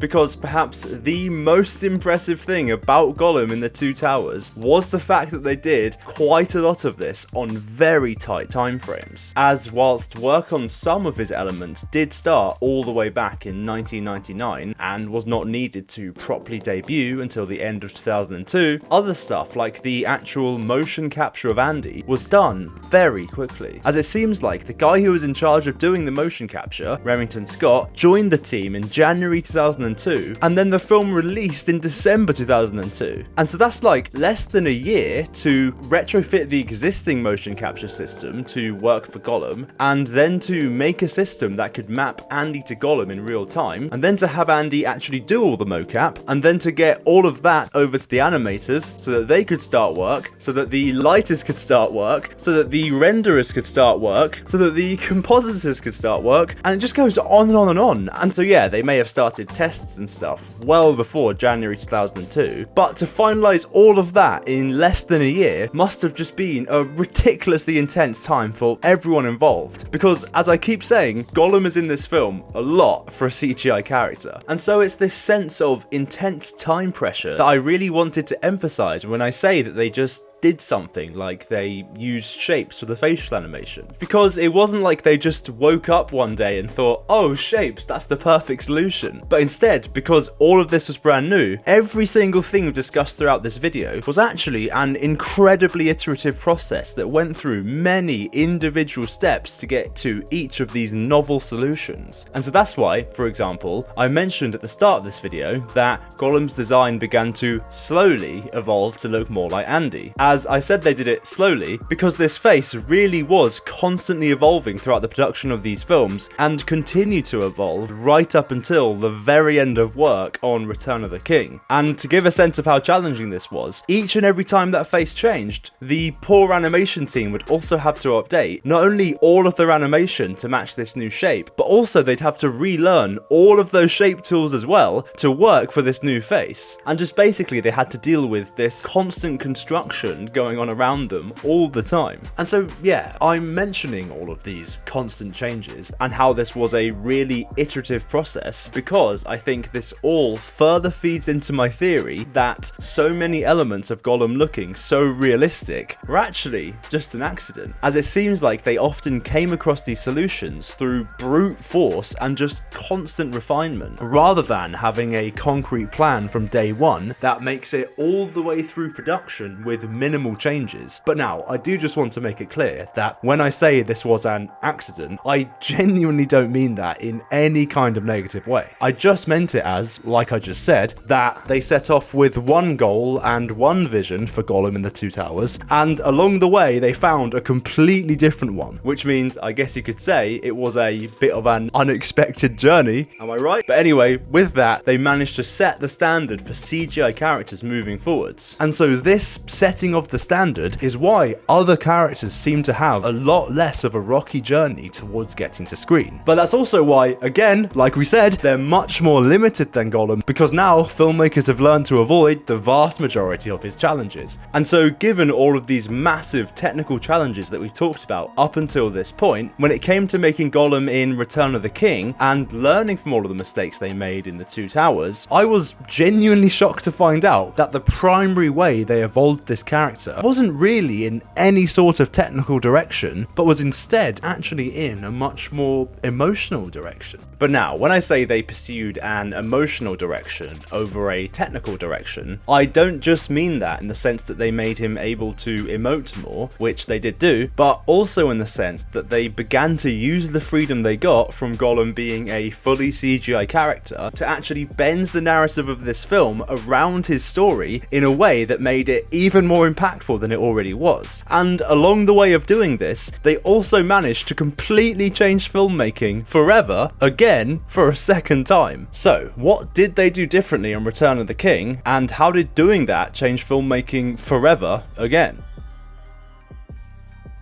Because perhaps the most impressive thing about Gollum in The Two Towers was the fact that they did quite a lot of this on very tight timeframes, as whilst work on some of his elements did start all the way back in 1999 and was not needed to properly debut until the end of 2002, other stuff like the actual motion capture of Andy was done very quickly, as it seems like the guy who was in charge of doing the motion capture, Remington Scott, joined the team in January 2002 2002, and then the film released in December 2002. And so that's like less than a year to retrofit the existing motion capture system to work for Gollum, and then to make a system that could map Andy to Gollum in real time, and then to have Andy actually do all the mocap, and then to get all of that over to the animators so that they could start work, so that the lighters could start work, so that the renderers could start work, so that the compositors could start work, and it just goes on and on and on. And so yeah, they may have started tests and stuff well before January 2002, but to finalize all of that in less than a year must have just been a ridiculously intense time for everyone involved, because as I keep saying, Gollum is in this film a lot for a CGI character. And so it's this sense of intense time pressure that I really wanted to emphasize when I say that they just did something, like they used shapes for the facial animation. Because it wasn't like they just woke up one day and thought, oh, shapes, that's the perfect solution. But instead, because all of this was brand new, every single thing we've discussed throughout this video was actually an incredibly iterative process that went through many individual steps to get to each of these novel solutions. And so that's why, for example, I mentioned at the start of this video that Gollum's design began to slowly evolve to look more like Andy. As I said, they did it slowly because this face really was constantly evolving throughout the production of these films and continued to evolve right up until the very end of work on Return of the King. And to give a sense of how challenging this was, each and every time that face changed, the poor animation team would also have to update not only all of their animation to match this new shape, but also they'd have to relearn all of those shape tools as well to work for this new face. And just basically they had to deal with this constant construction going on around them all the time. And so yeah, I'm mentioning all of these constant changes and how this was a really iterative process because I think this all further feeds into my theory that so many elements of Gollum looking so realistic were actually just an accident, as it seems like they often came across these solutions through brute force and just constant refinement, rather than having a concrete plan from day one that makes it all the way through production with minimal changes. But now, I do just want to make it clear that when I say this was an accident, I genuinely don't mean that in any kind of negative way. I just meant it as, like I just said, that they set off with one goal and one vision for Gollum in the Two Towers, and along the way they found a completely different one, which means I guess you could say it was a bit of an unexpected journey, am I right? But anyway, with that, they managed to set the standard for CGI characters moving forwards. And so this setting of the standard is why other characters seem to have a lot less of a rocky journey towards getting to screen. But that's also why, again, like we said, they're much more limited than Gollum, because now filmmakers have learned to avoid the vast majority of his challenges. And so given all of these massive technical challenges that we've talked about up until this point, when it came to making Gollum in Return of the King and learning from all of the mistakes they made in the Two Towers, I was genuinely shocked to find out that the primary way they evolved this character wasn't really in any sort of technical direction, but was instead actually in a much more emotional direction. But now, when I say they pursued an emotional direction over a technical direction, I don't just mean that in the sense that they made him able to emote more, which they did do, but also in the sense that they began to use the freedom they got from Gollum being a fully CGI character to actually bend the narrative of this film around his story in a way that made it even more impactful than it already was. And along the way of doing this, they also managed to completely change filmmaking forever, again, for a second time. So, what did they do differently on Return of the King, and how did doing that change filmmaking forever again?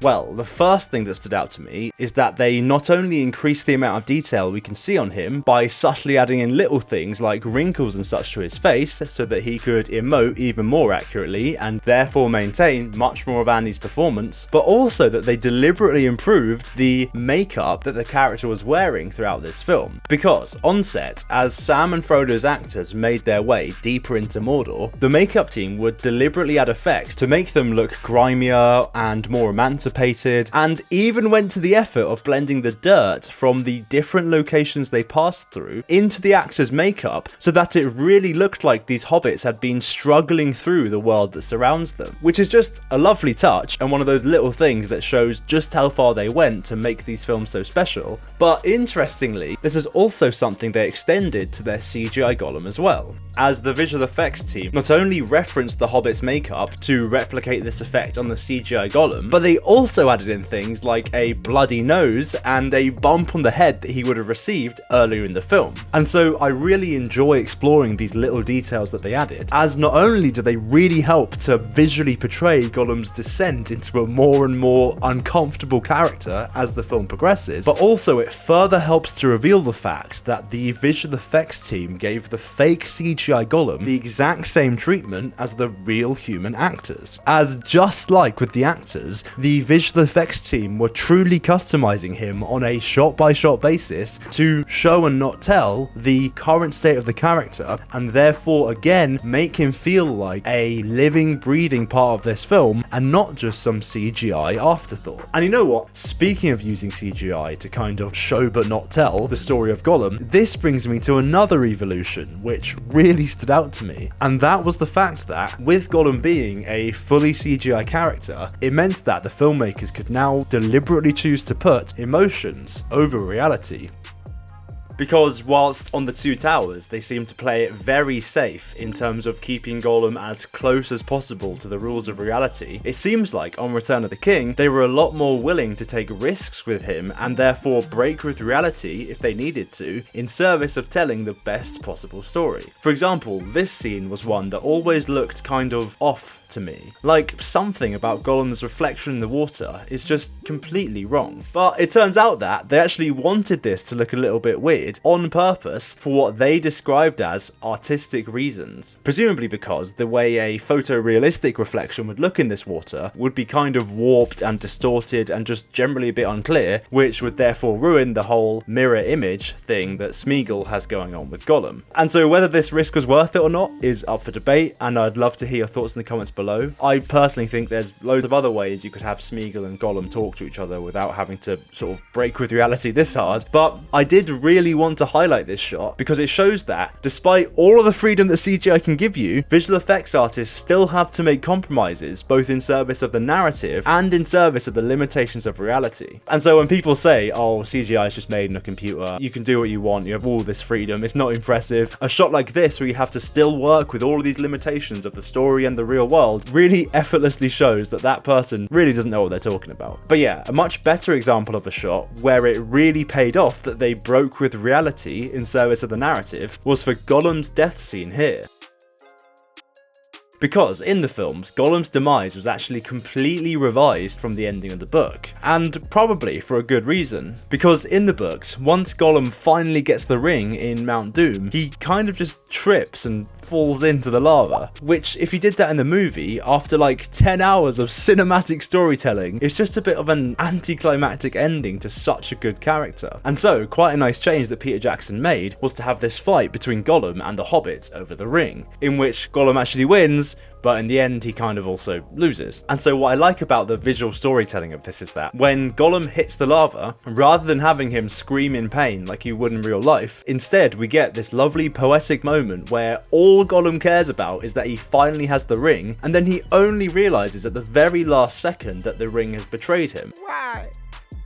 Well, the first thing that stood out to me is that they not only increased the amount of detail we can see on him by subtly adding in little things like wrinkles and such to his face so that he could emote even more accurately and therefore maintain much more of Andy's performance, but also that they deliberately improved the makeup that the character was wearing throughout this film. Because on set, as Sam and Frodo's actors made their way deeper into Mordor, the makeup team would deliberately add effects to make them look grimier and more emancipated, dissipated, and even went to the effort of blending the dirt from the different locations they passed through into the actors' makeup so that it really looked like these hobbits had been struggling through the world that surrounds them, which is just a lovely touch and one of those little things that shows just how far they went to make these films so special. But interestingly, this is also something they extended to their CGI Gollum as well, as the visual effects team not only referenced the Hobbit's makeup to replicate this effect on the CGI Gollum, but they also added in things like a bloody nose and a bump on the head that he would have received earlier in the film. And so I really enjoy exploring these little details that they added, as not only do they really help to visually portray Gollum's descent into a more and more uncomfortable character as the film progresses, but also it further helps to reveal the fact that the visual effects team gave the fake CGI Gollum the exact same treatment as the real human actors, as just like with the actors, the visual effects team were truly customizing him on a shot-by-shot basis to show and not tell the current state of the character, and therefore again make him feel like a living, breathing part of this film and not just some CGI afterthought. And you know what? Speaking of using CGI to kind of show but not tell the story of Gollum, this brings me to another evolution which really stood out to me, and that was the fact that with Gollum being a fully CGI character, it meant that the filmmakers could now deliberately choose to put emotions over reality. Because whilst on the Two Towers they seem to play it very safe in terms of keeping Gollum as close as possible to the rules of reality, it seems like on Return of the King they were a lot more willing to take risks with him and therefore break with reality if they needed to in service of telling the best possible story. For example, this scene was one that always looked kind of off to me. Like, something about Gollum's reflection in the water is just completely wrong. But it turns out that they actually wanted this to look a little bit weird on purpose for what they described as artistic reasons. Presumably because the way a photorealistic reflection would look in this water would be kind of warped and distorted and just generally a bit unclear, which would therefore ruin the whole mirror image thing that Smeagol has going on with Gollum. And so whether this risk was worth it or not is up for debate, and I'd love to hear your thoughts in the comments below. I personally think there's loads of other ways you could have Smeagol and Gollum talk to each other without having to sort of break with reality this hard, but I did really want to highlight this shot because it shows that despite all of the freedom that CGI can give you, visual effects artists still have to make compromises both in service of the narrative and in service of the limitations of reality. And so when people say, oh, CGI is just made in a computer, you can do what you want, you have all this freedom, it's not impressive, a shot like this where you have to still work with all of these limitations of the story and the real world really effortlessly shows that that person really doesn't know what they're talking about. But yeah, a much better example of a shot where it really paid off that they broke with reality in service of the narrative was for Gollum's death scene here. Because in the films, Gollum's demise was actually completely revised from the ending of the book, and probably for a good reason. Because in the books, once Gollum finally gets the ring in Mount Doom, he kind of just trips and falls into the lava, which if he did that in the movie, after like 10 hours of cinematic storytelling, it's just a bit of an anticlimactic ending to such a good character. And so, quite a nice change that Peter Jackson made was to have this fight between Gollum and the Hobbit over the ring, in which Gollum actually wins, but in the end he kind of also loses. And so what I like about the visual storytelling of this is that when Gollum hits the lava, rather than having him scream in pain like you would in real life, instead we get this lovely poetic moment where all Gollum cares about is that he finally has the ring, and then he only realizes at the very last second that the ring has betrayed him. Why?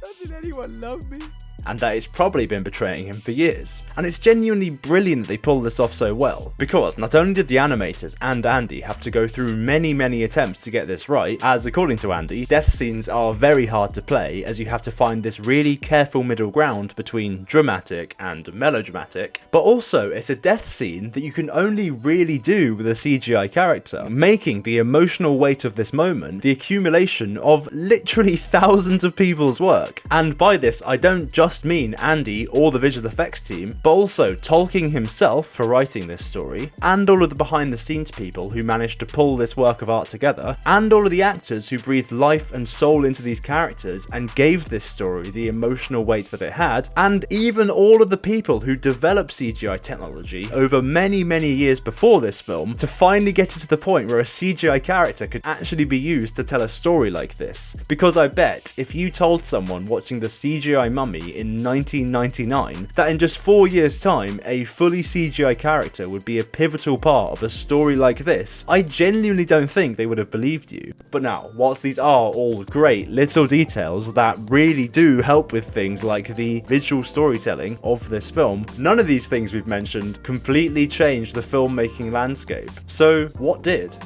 Doesn't anyone love me? And that it's probably been betraying him for years. And it's genuinely brilliant that they pulled this off so well, because not only did the animators and Andy have to go through many attempts to get this right, as according to Andy, death scenes are very hard to play as you have to find this really careful middle ground between dramatic and melodramatic, but also it's a death scene that you can only really do with a CGI character, making the emotional weight of this moment the accumulation of literally thousands of people's work. And by this, I don't just just mean Andy or the visual effects team, but also Tolkien himself for writing this story, and all of the behind the scenes people who managed to pull this work of art together, and all of the actors who breathed life and soul into these characters and gave this story the emotional weight that it had, and even all of the people who developed CGI technology over many years before this film to finally get it to the point where a CGI character could actually be used to tell a story like this. Because I bet if you told someone watching the CGI Mummy in 1999 that in just 4 years time a fully CGI character would be a pivotal part of a story like this, I genuinely don't think they would have believed you. But now, whilst these are all great little details that really do help with things like the visual storytelling of this film, none of these things we've mentioned completely changed the filmmaking landscape. So what did?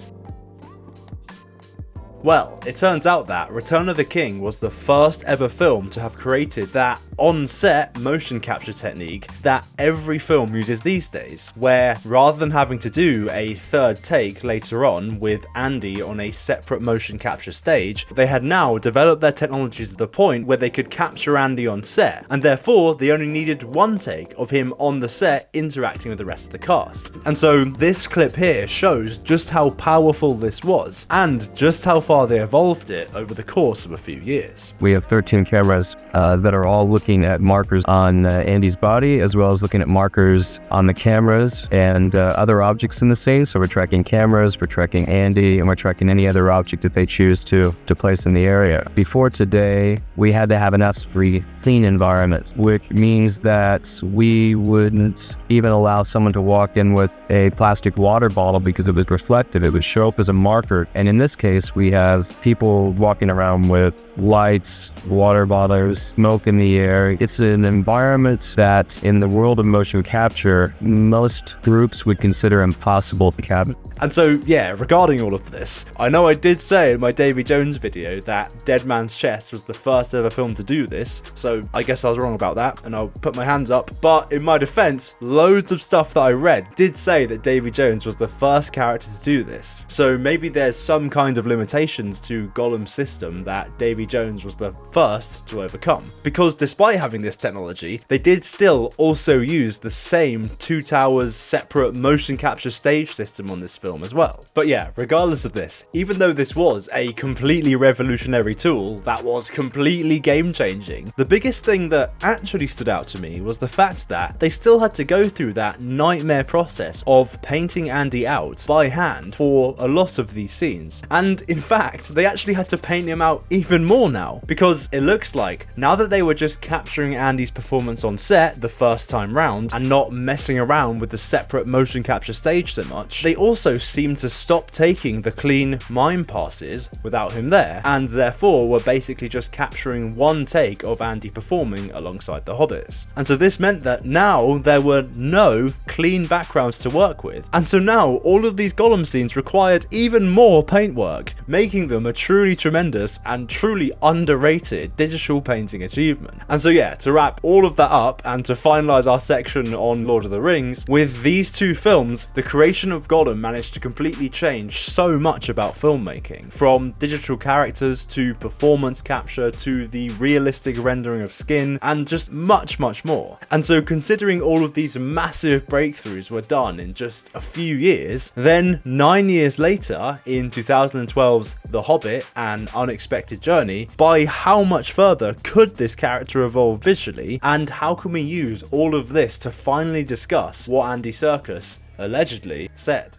Well, it turns out that Return of the King was the first ever film to have created that on-set motion capture technique that every film uses these days, where rather than having to do a third take later on with Andy on a separate motion capture stage, they had now developed their technologies to the point where they could capture Andy on set, and therefore they only needed one take of him on the set interacting with the rest of the cast. And so this clip here shows just how powerful this was, and just how far they evolved it over the course of a few years. We have 13 cameras that are all looking at markers on Andy's body, as well as looking at markers on the cameras and other objects in the scene. So we're tracking cameras, we're tracking Andy, and we're tracking any other object that they choose to place in the area. Before today, we had to have an absolutely clean environment, which means that we wouldn't even allow someone to walk in with a plastic water bottle because it was reflective. It would show up as a marker. And in this case, we have people walking around with lights, water bottles, smoke in the air. It's an environment that in the world of motion capture, most groups would consider impossible to capture. And so, yeah, regarding all of this, I know I did say in my Davy Jones video that Dead Man's Chest was the first ever film to do this, so I guess I was wrong about that, and I'll put my hands up. But in my defense, loads of stuff that I read did say that Davy Jones was the first character to do this. So maybe there's some kind of limitations to Gollum's system that Davy Jones was the first to overcome. Because despite having this technology, they did still also use the same Two Towers separate motion capture stage system on this film as well. But yeah, regardless of this, even though this was a completely revolutionary tool that was completely game-changing, the biggest thing that actually stood out to me was the fact that they still had to go through that nightmare process of painting Andy out by hand for a lot of these scenes. And in fact, they actually had to paint him out even more now, because it looks like now that they were just capturing Andy's performance on set the first time round and not messing around with the separate motion capture stage so much, they also seemed to stop taking the clean mime passes without him there, and therefore were basically just capturing one take of Andy performing alongside the Hobbits. And so this meant that now there were no clean backgrounds to work with, and so now all of these Gollum scenes required even more paintwork, making them a truly tremendous and truly underrated digital painting achievement. And so yeah, to wrap all of that up and to finalize our section on Lord of the Rings, with these two films, the creation of Gollum managed to completely change so much about filmmaking, from digital characters to performance capture to the realistic rendering of skin and just much more. And so considering all of these massive breakthroughs were done in just a few years, then 9 years later in 2012's The Hobbit: An Unexpected Journey, by how much further could this character evolve visually, and how can we use all of this to finally discuss what Andy Serkis allegedly said?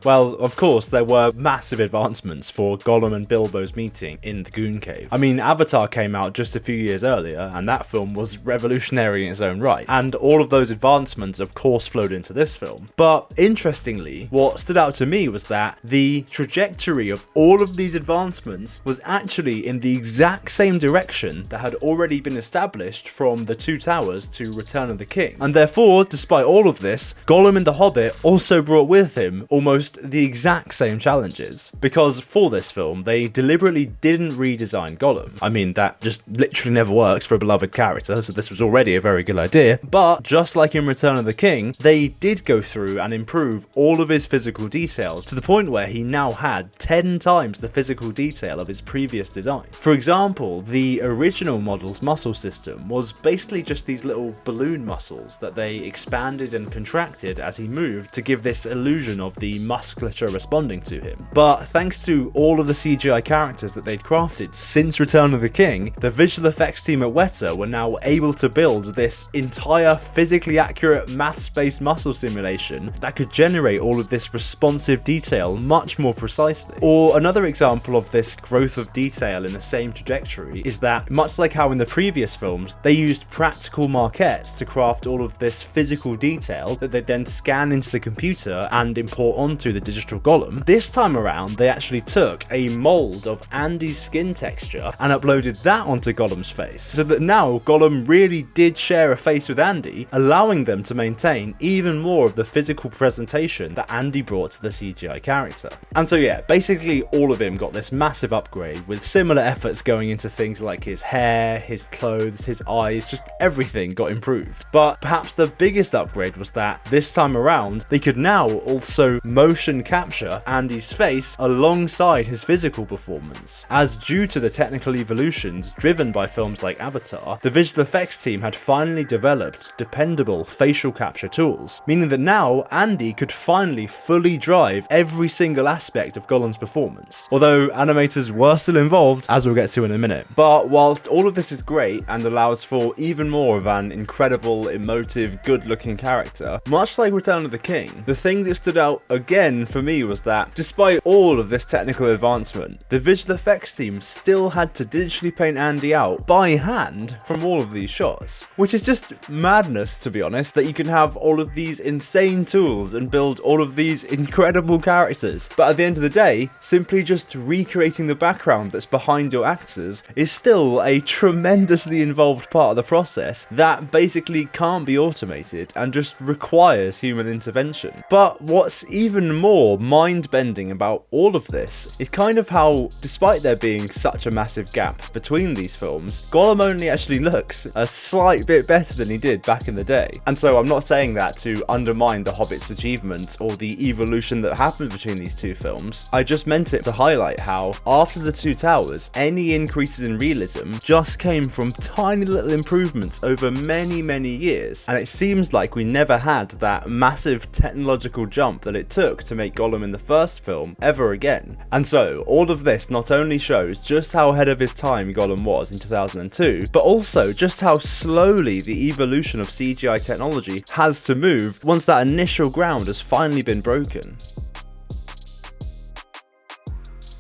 Well, of course, there were massive advancements for Gollum and Bilbo's meeting in the Goon Cave. I mean, Avatar came out just a few years earlier, and that film was revolutionary in its own right, and all of those advancements, of course, flowed into this film. But interestingly, what stood out to me was that the trajectory of all of these advancements was actually in the exact same direction that had already been established from The Two Towers to Return of the King. And therefore, despite all of this, Gollum in The Hobbit also brought with him almost almost the exact same challenges. Because for this film, they deliberately didn't redesign Gollum. I mean, that just literally never works for a beloved character, so this was already a very good idea. But just like in Return of the King, they did go through and improve all of his physical details to the point where he now had 10 times the physical detail of his previous design. For example, the original model's muscle system was basically just these little balloon muscles that they expanded and contracted as he moved to give this illusion of the musculature responding to him. But thanks to all of the CGI characters that they'd crafted since Return of the King, the visual effects team at Weta were now able to build this entire physically accurate maths-based muscle simulation that could generate all of this responsive detail much more precisely. Or another example of this growth of detail in the same trajectory is that, much like how in the previous films, they used practical maquettes to craft all of this physical detail that they'd then scan into the computer and import onto the digital Gollum. This time around, they actually took a mold of Andy's skin texture and uploaded that onto Gollum's face, so that now Gollum really did share a face with Andy, allowing them to maintain even more of the physical presentation that Andy brought to the CGI character. And so yeah, basically all of him got this massive upgrade, with similar efforts going into things like his hair, his clothes, his eyes, just everything got improved. But perhaps the biggest upgrade was that this time around, they could now also motion capture Andy's face alongside his physical performance. As due to the technical evolutions driven by films like Avatar, the visual effects team had finally developed dependable facial capture tools, meaning that now Andy could finally fully drive every single aspect of Gollum's performance. Although animators were still involved, as we'll get to in a minute. But whilst all of this is great and allows for even more of an incredible, emotive, good-looking character, much like Return of the King, the thing that stood out again for me was that, despite all of this technical advancement, the visual effects team still had to digitally paint Andy out by hand from all of these shots. Which is just madness, to be honest, that you can have all of these insane tools and build all of these incredible characters, but at the end of the day, simply just recreating the background that's behind your actors is still a tremendously involved part of the process that basically can't be automated and just requires human intervention. But what's even more mind-bending about all of this is kind of how, despite there being such a massive gap between these films, Gollum only actually looks a slight bit better than he did back in the day. And so I'm not saying that to undermine The Hobbit's achievements or the evolution that happened between these two films. I just meant it to highlight how, after The Two Towers, any increases in realism just came from tiny little improvements over many years, and it seems like we never had that massive technological jump that it took to make Gollum in the first film ever again. And so all of this not only shows just how ahead of his time Gollum was in 2002, but also just how slowly the evolution of CGI technology has to move once that initial ground has finally been broken.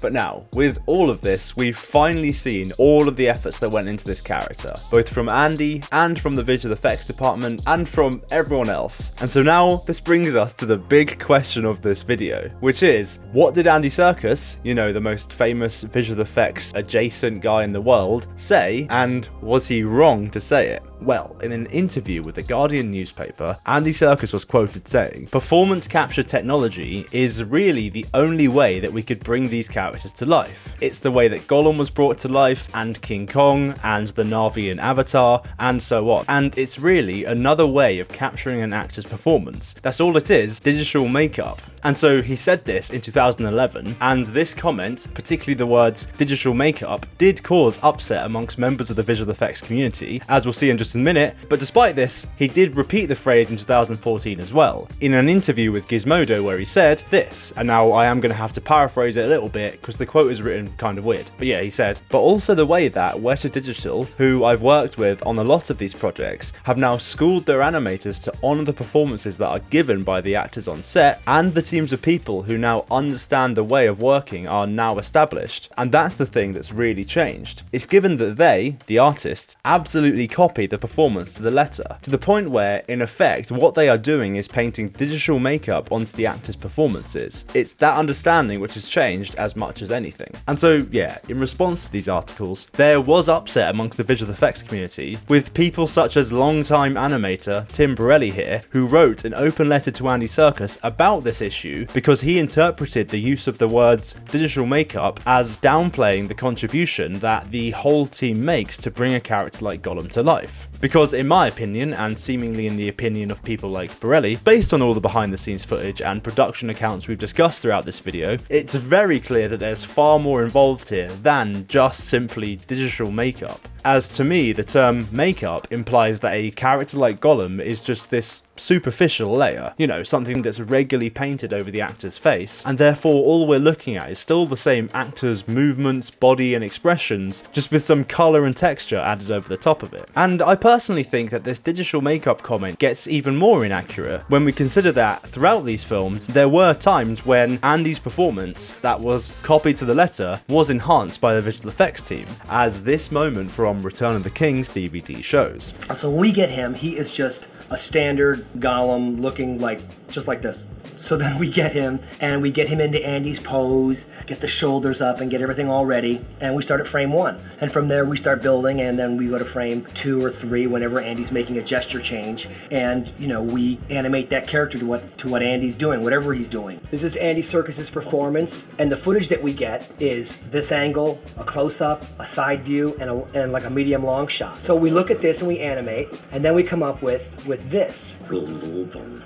But now, with all of this, we've finally seen all of the efforts that went into this character, both from Andy and from the visual effects department and from everyone else. And so now, this brings us to the big question of this video, which is, what did Andy Serkis, you know, the most famous visual effects adjacent guy in the world, say, and was he wrong to say it? Well, in an interview with the Guardian newspaper, Andy Serkis was quoted saying, "Performance capture technology is really the only way that we could bring these characters to life. It's the way that Gollum was brought to life, and King Kong, and the Na'vi in Avatar, and so on. And it's really another way of capturing an actor's performance. That's all it is, digital makeup." And so he said this in 2011, and this comment, particularly the words digital makeup, did cause upset amongst members of the visual effects community, as we'll see in just a minute. But despite this, he did repeat the phrase in 2014 as well, in an interview with Gizmodo, where he said this, and now I am going to have to paraphrase it a little bit because the quote is written kind of weird. But yeah, he said, "But also the way that Weta Digital, who I've worked with on a lot of these projects, have now schooled their animators to honour the performances that are given by the actors on set, and the teams of people who now understand the way of working are now established. And that's the thing that's really changed. It's given that they, the artists, absolutely copy the the performance to the letter, to the point where, in effect, what they are doing is painting digital makeup onto the actors' performances. It's that understanding which has changed as much as anything. And so, yeah, in response to these articles, there was upset amongst the visual effects community, with people such as longtime animator Tim Bluray here, who wrote an open letter to Andy Serkis about this issue because he interpreted the use of the words digital makeup as downplaying the contribution that the whole team makes to bring a character like Gollum to life. Because in my opinion, and seemingly in the opinion of people like Bluray, based on all the behind the scenes footage and production accounts we've discussed throughout this video, it's very clear that there's far more involved here than just simply digital makeup. As to me, the term makeup implies that a character like Gollum is just this superficial layer, you know, something that's regularly painted over the actor's face, and therefore all we're looking at is still the same actor's movements, body and expressions, just with some colour and texture added over the top of it. And I personally think that this digital makeup comment gets even more inaccurate when we consider that throughout these films there were times when Andy's performance, that was copied to the letter, was enhanced by the visual effects team, as this moment from Return of the King's DVD shows. So when we get him, he is just a standard Gollum looking like, just like this. So then we get him, and we get him into Andy's pose, get the shoulders up and get everything all ready, and we start at frame 1. And from there we start building, and then we go to frame 2 or 3 whenever Andy's making a gesture change, and you know, we animate that character to what Andy's doing, whatever he's doing. This is Andy Serkis' performance, and the footage that we get is this angle, a close-up, a side view, and like a medium long shot. So we look at this and we animate, and then we come up with this. We lead them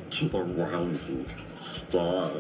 to the round star.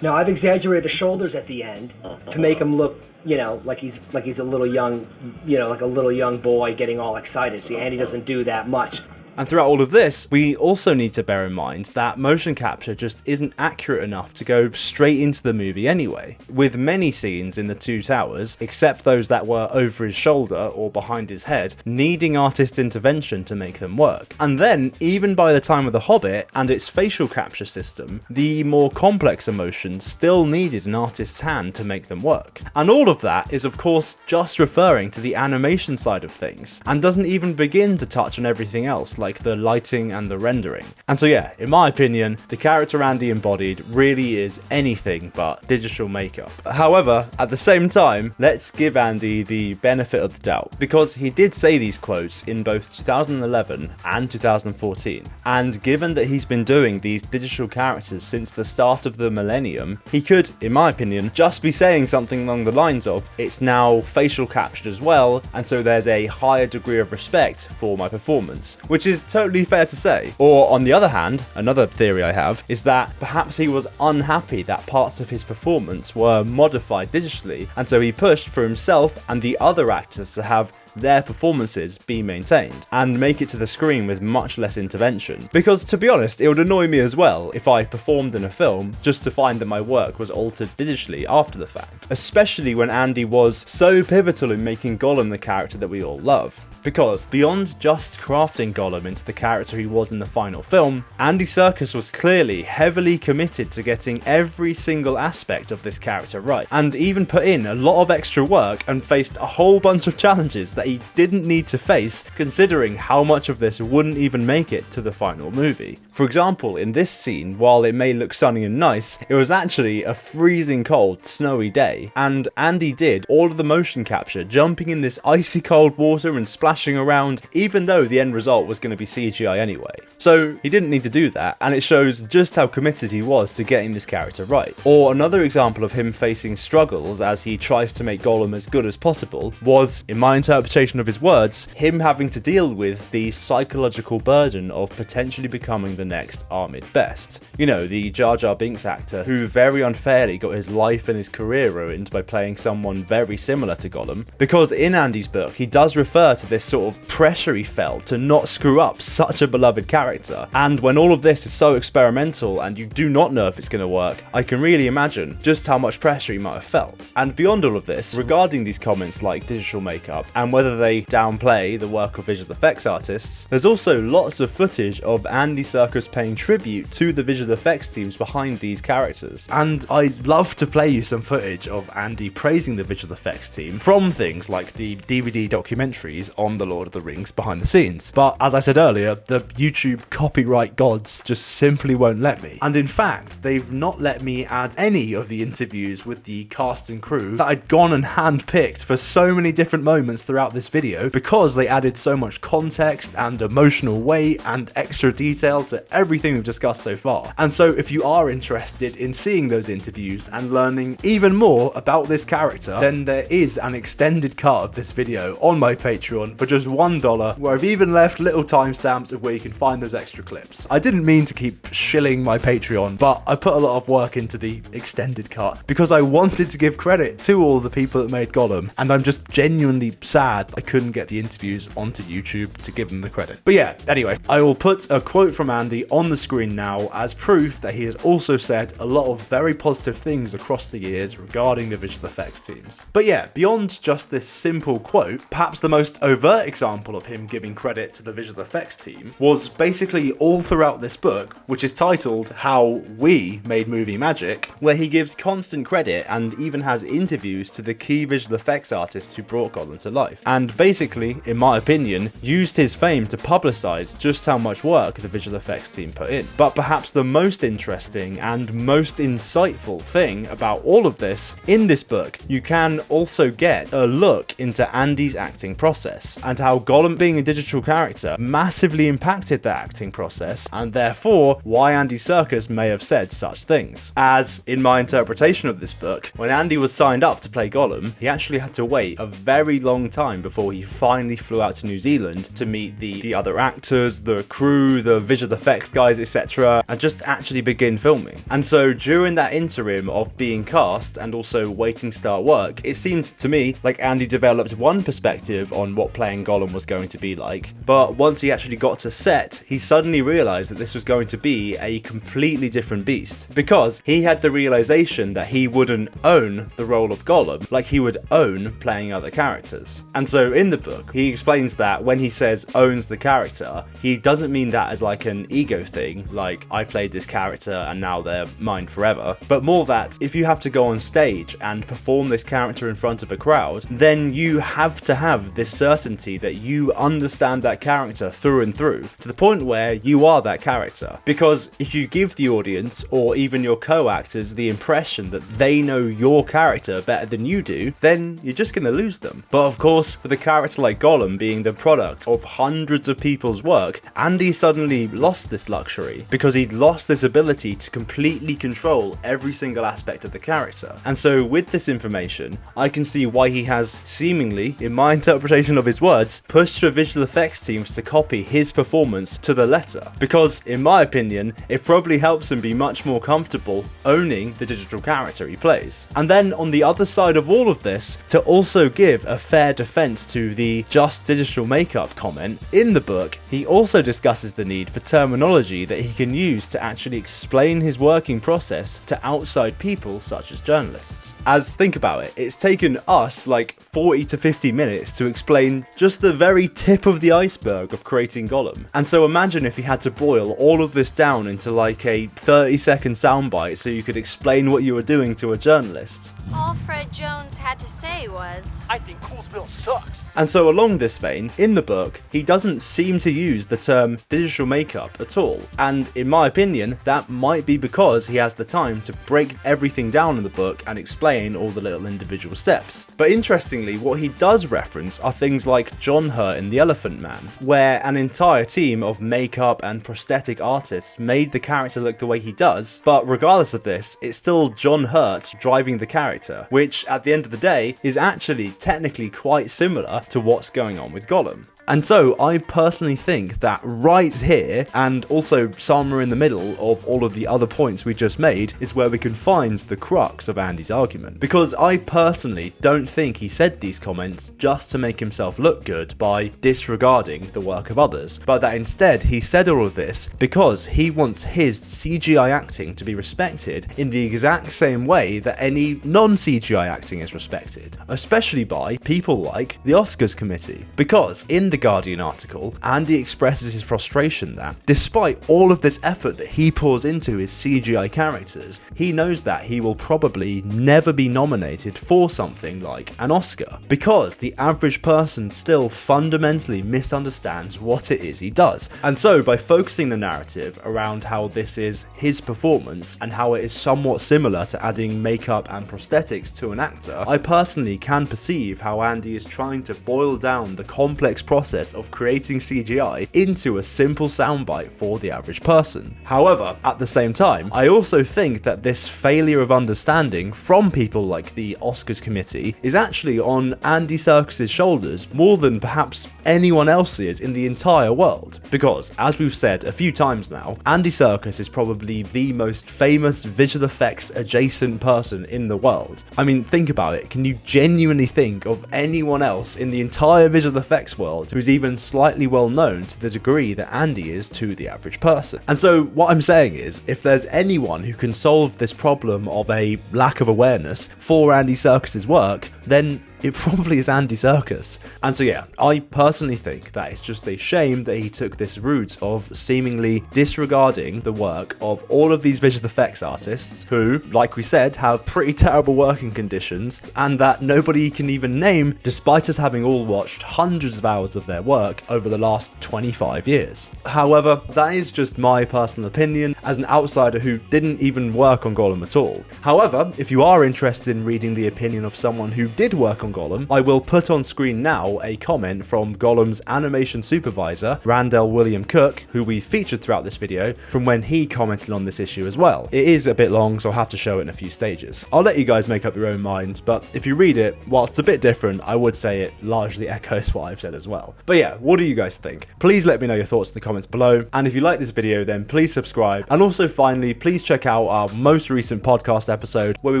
Now I've exaggerated the shoulders at the end to make him look, you know, like he's a little young, you know, like a little young boy getting all excited. See, Andy doesn't do that much. And throughout all of this, we also need to bear in mind that motion capture just isn't accurate enough to go straight into the movie anyway, with many scenes in the Two Towers, except those that were over his shoulder or behind his head, needing artist intervention to make them work. And then, even by the time of The Hobbit and its facial capture system, the more complex emotions still needed an artist's hand to make them work. And all of that is of course just referring to the animation side of things, and doesn't even begin to touch on everything else, like the lighting and the rendering. And so yeah, in my opinion, the character Andy embodied really is anything but digital makeup. However, at the same time, let's give Andy the benefit of the doubt, because he did say these quotes in both 2011 and 2014, and given that he's been doing these digital characters since the start of the millennium, he could, in my opinion, just be saying something along the lines of, it's now facial captured as well, and so there's a higher degree of respect for my performance, which is totally fair to say. Or on the other hand, another theory I have is that perhaps he was unhappy that parts of his performance were modified digitally, and so he pushed for himself and the other actors to have their performances be maintained and make it to the screen with much less intervention. Because to be honest, it would annoy me as well if I performed in a film just to find that my work was altered digitally after the fact, especially when Andy was so pivotal in making Gollum the character that we all love. Because beyond just crafting Gollum into the character he was in the final film, Andy Serkis was clearly heavily committed to getting every single aspect of this character right, and even put in a lot of extra work and faced a whole bunch of challenges that he didn't need to face, considering how much of this wouldn't even make it to the final movie. For example, in this scene, while it may look sunny and nice, it was actually a freezing cold, snowy day, and Andy did all of the motion capture, jumping in this icy cold water and splashing around, even though the end result was going to be CGI anyway. So he didn't need to do that, and it shows just how committed he was to getting this character right. Or another example of him facing struggles as he tries to make Gollum as good as possible was, in my interpretation of his words, him having to deal with the psychological burden of potentially becoming the next Ahmed Best. You know, the Jar Jar Binks actor who very unfairly got his life and his career ruined by playing someone very similar to Gollum, because in Andy's book he does refer to this sort of pressure he felt to not screw up such a beloved character. And when all of this is so experimental and you do not know if it's going to work, I can really imagine just how much pressure he might have felt. And beyond all of this, regarding these comments like digital makeup and whether they downplay the work of visual effects artists, there's also lots of footage of Andy Serkis Serkis paying tribute to the visual effects teams behind these characters. And I'd love to play you some footage of Andy praising the visual effects team from things like the DVD documentaries on the Lord of the Rings behind the scenes. But as I said earlier, the YouTube copyright gods just simply won't let me. And in fact, they've not let me add any of the interviews with the cast and crew that I'd gone and handpicked for so many different moments throughout this video, because they added so much context and emotional weight and extra detail to everything we've discussed so far. And so if you are interested in seeing those interviews and learning even more about this character, then there is an extended cut of this video on my Patreon for just $1, where I've even left little timestamps of where you can find those extra clips. I didn't mean to keep shilling my Patreon, but I put a lot of work into the extended cut because I wanted to give credit to all the people that made Gollum, and I'm just genuinely sad I couldn't get the interviews onto YouTube to give them the credit. But yeah, anyway, I will put a quote from Andy on the screen now as proof that he has also said a lot of very positive things across the years regarding the visual effects teams. But yeah, beyond just this simple quote, perhaps the most overt example of him giving credit to the visual effects team was basically all throughout this book, which is titled How We Made Movie Magic, where he gives constant credit and even has interviews to the key visual effects artists who brought Gollum to life, and basically, in my opinion, used his fame to publicise just how much work the visual effects team put in. But perhaps the most interesting and most insightful thing about all of this, in this book, you can also get a look into Andy's acting process, and how Gollum being a digital character massively impacted that acting process, and therefore why Andy Serkis may have said such things. As, in my interpretation of this book, when Andy was signed up to play Gollum, he actually had to wait a very long time before he finally flew out to New Zealand to meet the other actors, the crew, the visual effects guys, etc., and just actually begin filming. And so during that interim of being cast and also waiting to start work, it seemed to me like Andy developed one perspective on what playing Gollum was going to be like, but once he actually got to set, he suddenly realised that this was going to be a completely different beast, because he had the realisation that he wouldn't own the role of Gollum like he would own playing other characters. And so in the book, he explains that when he says owns the character, he doesn't mean that as like an ego thing, like I played this character and now they're mine forever, but more that if you have to go on stage and perform this character in front of a crowd, then you have to have this certainty that you understand that character through and through, to the point where you are that character. Because if you give the audience, or even your co-actors, the impression that they know your character better than you do, then you're just gonna lose them. But of course, with a character like Gollum being the product of hundreds of people's work, Andy suddenly lost this luxury, because he'd lost this ability to completely control every single aspect of the character. And so with this information, I can see why he has seemingly, in my interpretation of his words, pushed for visual effects teams to copy his performance to the letter. Because, in my opinion, it probably helps him be much more comfortable owning the digital character he plays. And then on the other side of all of this, to also give a fair defense to the just digital makeup comment, in the book, he also discusses the need for terminology that he can use to actually explain his working process to outside people such as journalists. As, think about it, it's taken us like 40 to 50 minutes to explain just the very tip of the iceberg of creating Gollum. And so imagine if you had to boil all of this down into like a 30-second soundbite so you could explain what you were doing to a journalist. All Fred Jones had to say was, I think Coolsville sucks. And so along this vein, in the book, he doesn't seem to use the term digital makeup at all. And in my opinion, that might be because he has the time to break everything down in the book and explain all the little individual steps. But interestingly, what he does reference are things like John Hurt in The Elephant Man, where an entire team of makeup and prosthetic artists made the character look the way he does, but regardless of this, it's still John Hurt driving the character, which at the end of the day is actually technically quite similar to what's going on with Gollum. And so I personally think that right here, and also somewhere in the middle of all of the other points we just made, is where we can find the crux of Andy's argument. Because I personally don't think he said these comments just to make himself look good by disregarding the work of others, but that instead he said all of this because he wants his CGI acting to be respected in the exact same way that any non-CGI acting is respected, especially by people like the Oscars committee. Because in the the Guardian article, Andy expresses his frustration that, despite all of this effort that he pours into his CGI characters, he knows that he will probably never be nominated for something like an Oscar, because the average person still fundamentally misunderstands what it is he does. And so by focusing the narrative around how this is his performance and how it is somewhat similar to adding makeup and prosthetics to an actor, I personally can perceive how Andy is trying to boil down the complex process of creating CGI into a simple soundbite for the average person. However, at the same time, I also think that this failure of understanding from people like the Oscars committee is actually on Andy Serkis' shoulders more than perhaps anyone else's in the entire world. Because, as we've said a few times now, Andy Serkis is probably the most famous visual effects adjacent person in the world. I mean, think about it. Can you genuinely think of anyone else in the entire visual effects world who's even slightly well known to the degree that Andy is to the average person? And so what I'm saying is, if there's anyone who can solve this problem of a lack of awareness for Andy Serkis' work, then it probably is Andy Serkis. And so yeah, I personally think that it's just a shame that he took this route of seemingly disregarding the work of all of these visual effects artists who, like we said, have pretty terrible working conditions and that nobody can even name, despite us having all watched hundreds of hours of their work over the last 25 years. However, that is just my personal opinion as an outsider who didn't even work on Gollum at all. However, if you are interested in reading the opinion of someone who did work on Gollum, I will put on screen now a comment from Gollum's animation supervisor, Randall William Cook, who we featured throughout this video, from when he commented on this issue as well. It is a bit long, so I'll have to show it in a few stages. I'll let you guys make up your own minds, but if you read it, whilst a bit different, I would say it largely echoes what I've said as well. But yeah, what do you guys think? Please let me know your thoughts in the comments below, and if you like this video, then please subscribe, and also finally, please check out our most recent podcast episode where we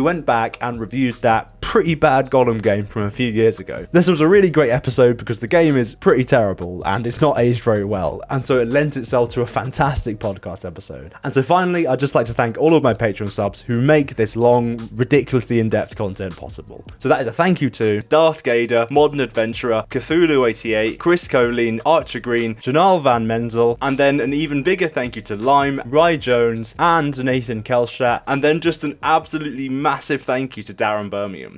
went back and reviewed that pretty bad Gollum game from a few years ago. This was a really great episode because the game is pretty terrible and it's not aged very well, and so it lent itself to a fantastic podcast episode. And so finally, I'd just like to thank all of my Patreon subs who make this long, ridiculously in-depth content possible. So that is a thank you to Darth Gader, Modern Adventurer, Cthulhu88, Chris Colleen, Archer Green, Janal Van Menzel, and then an even bigger thank you to Lime, Rye Jones, and Nathan Kelstrat, and then just an absolutely massive thank you to Darren Birmingham.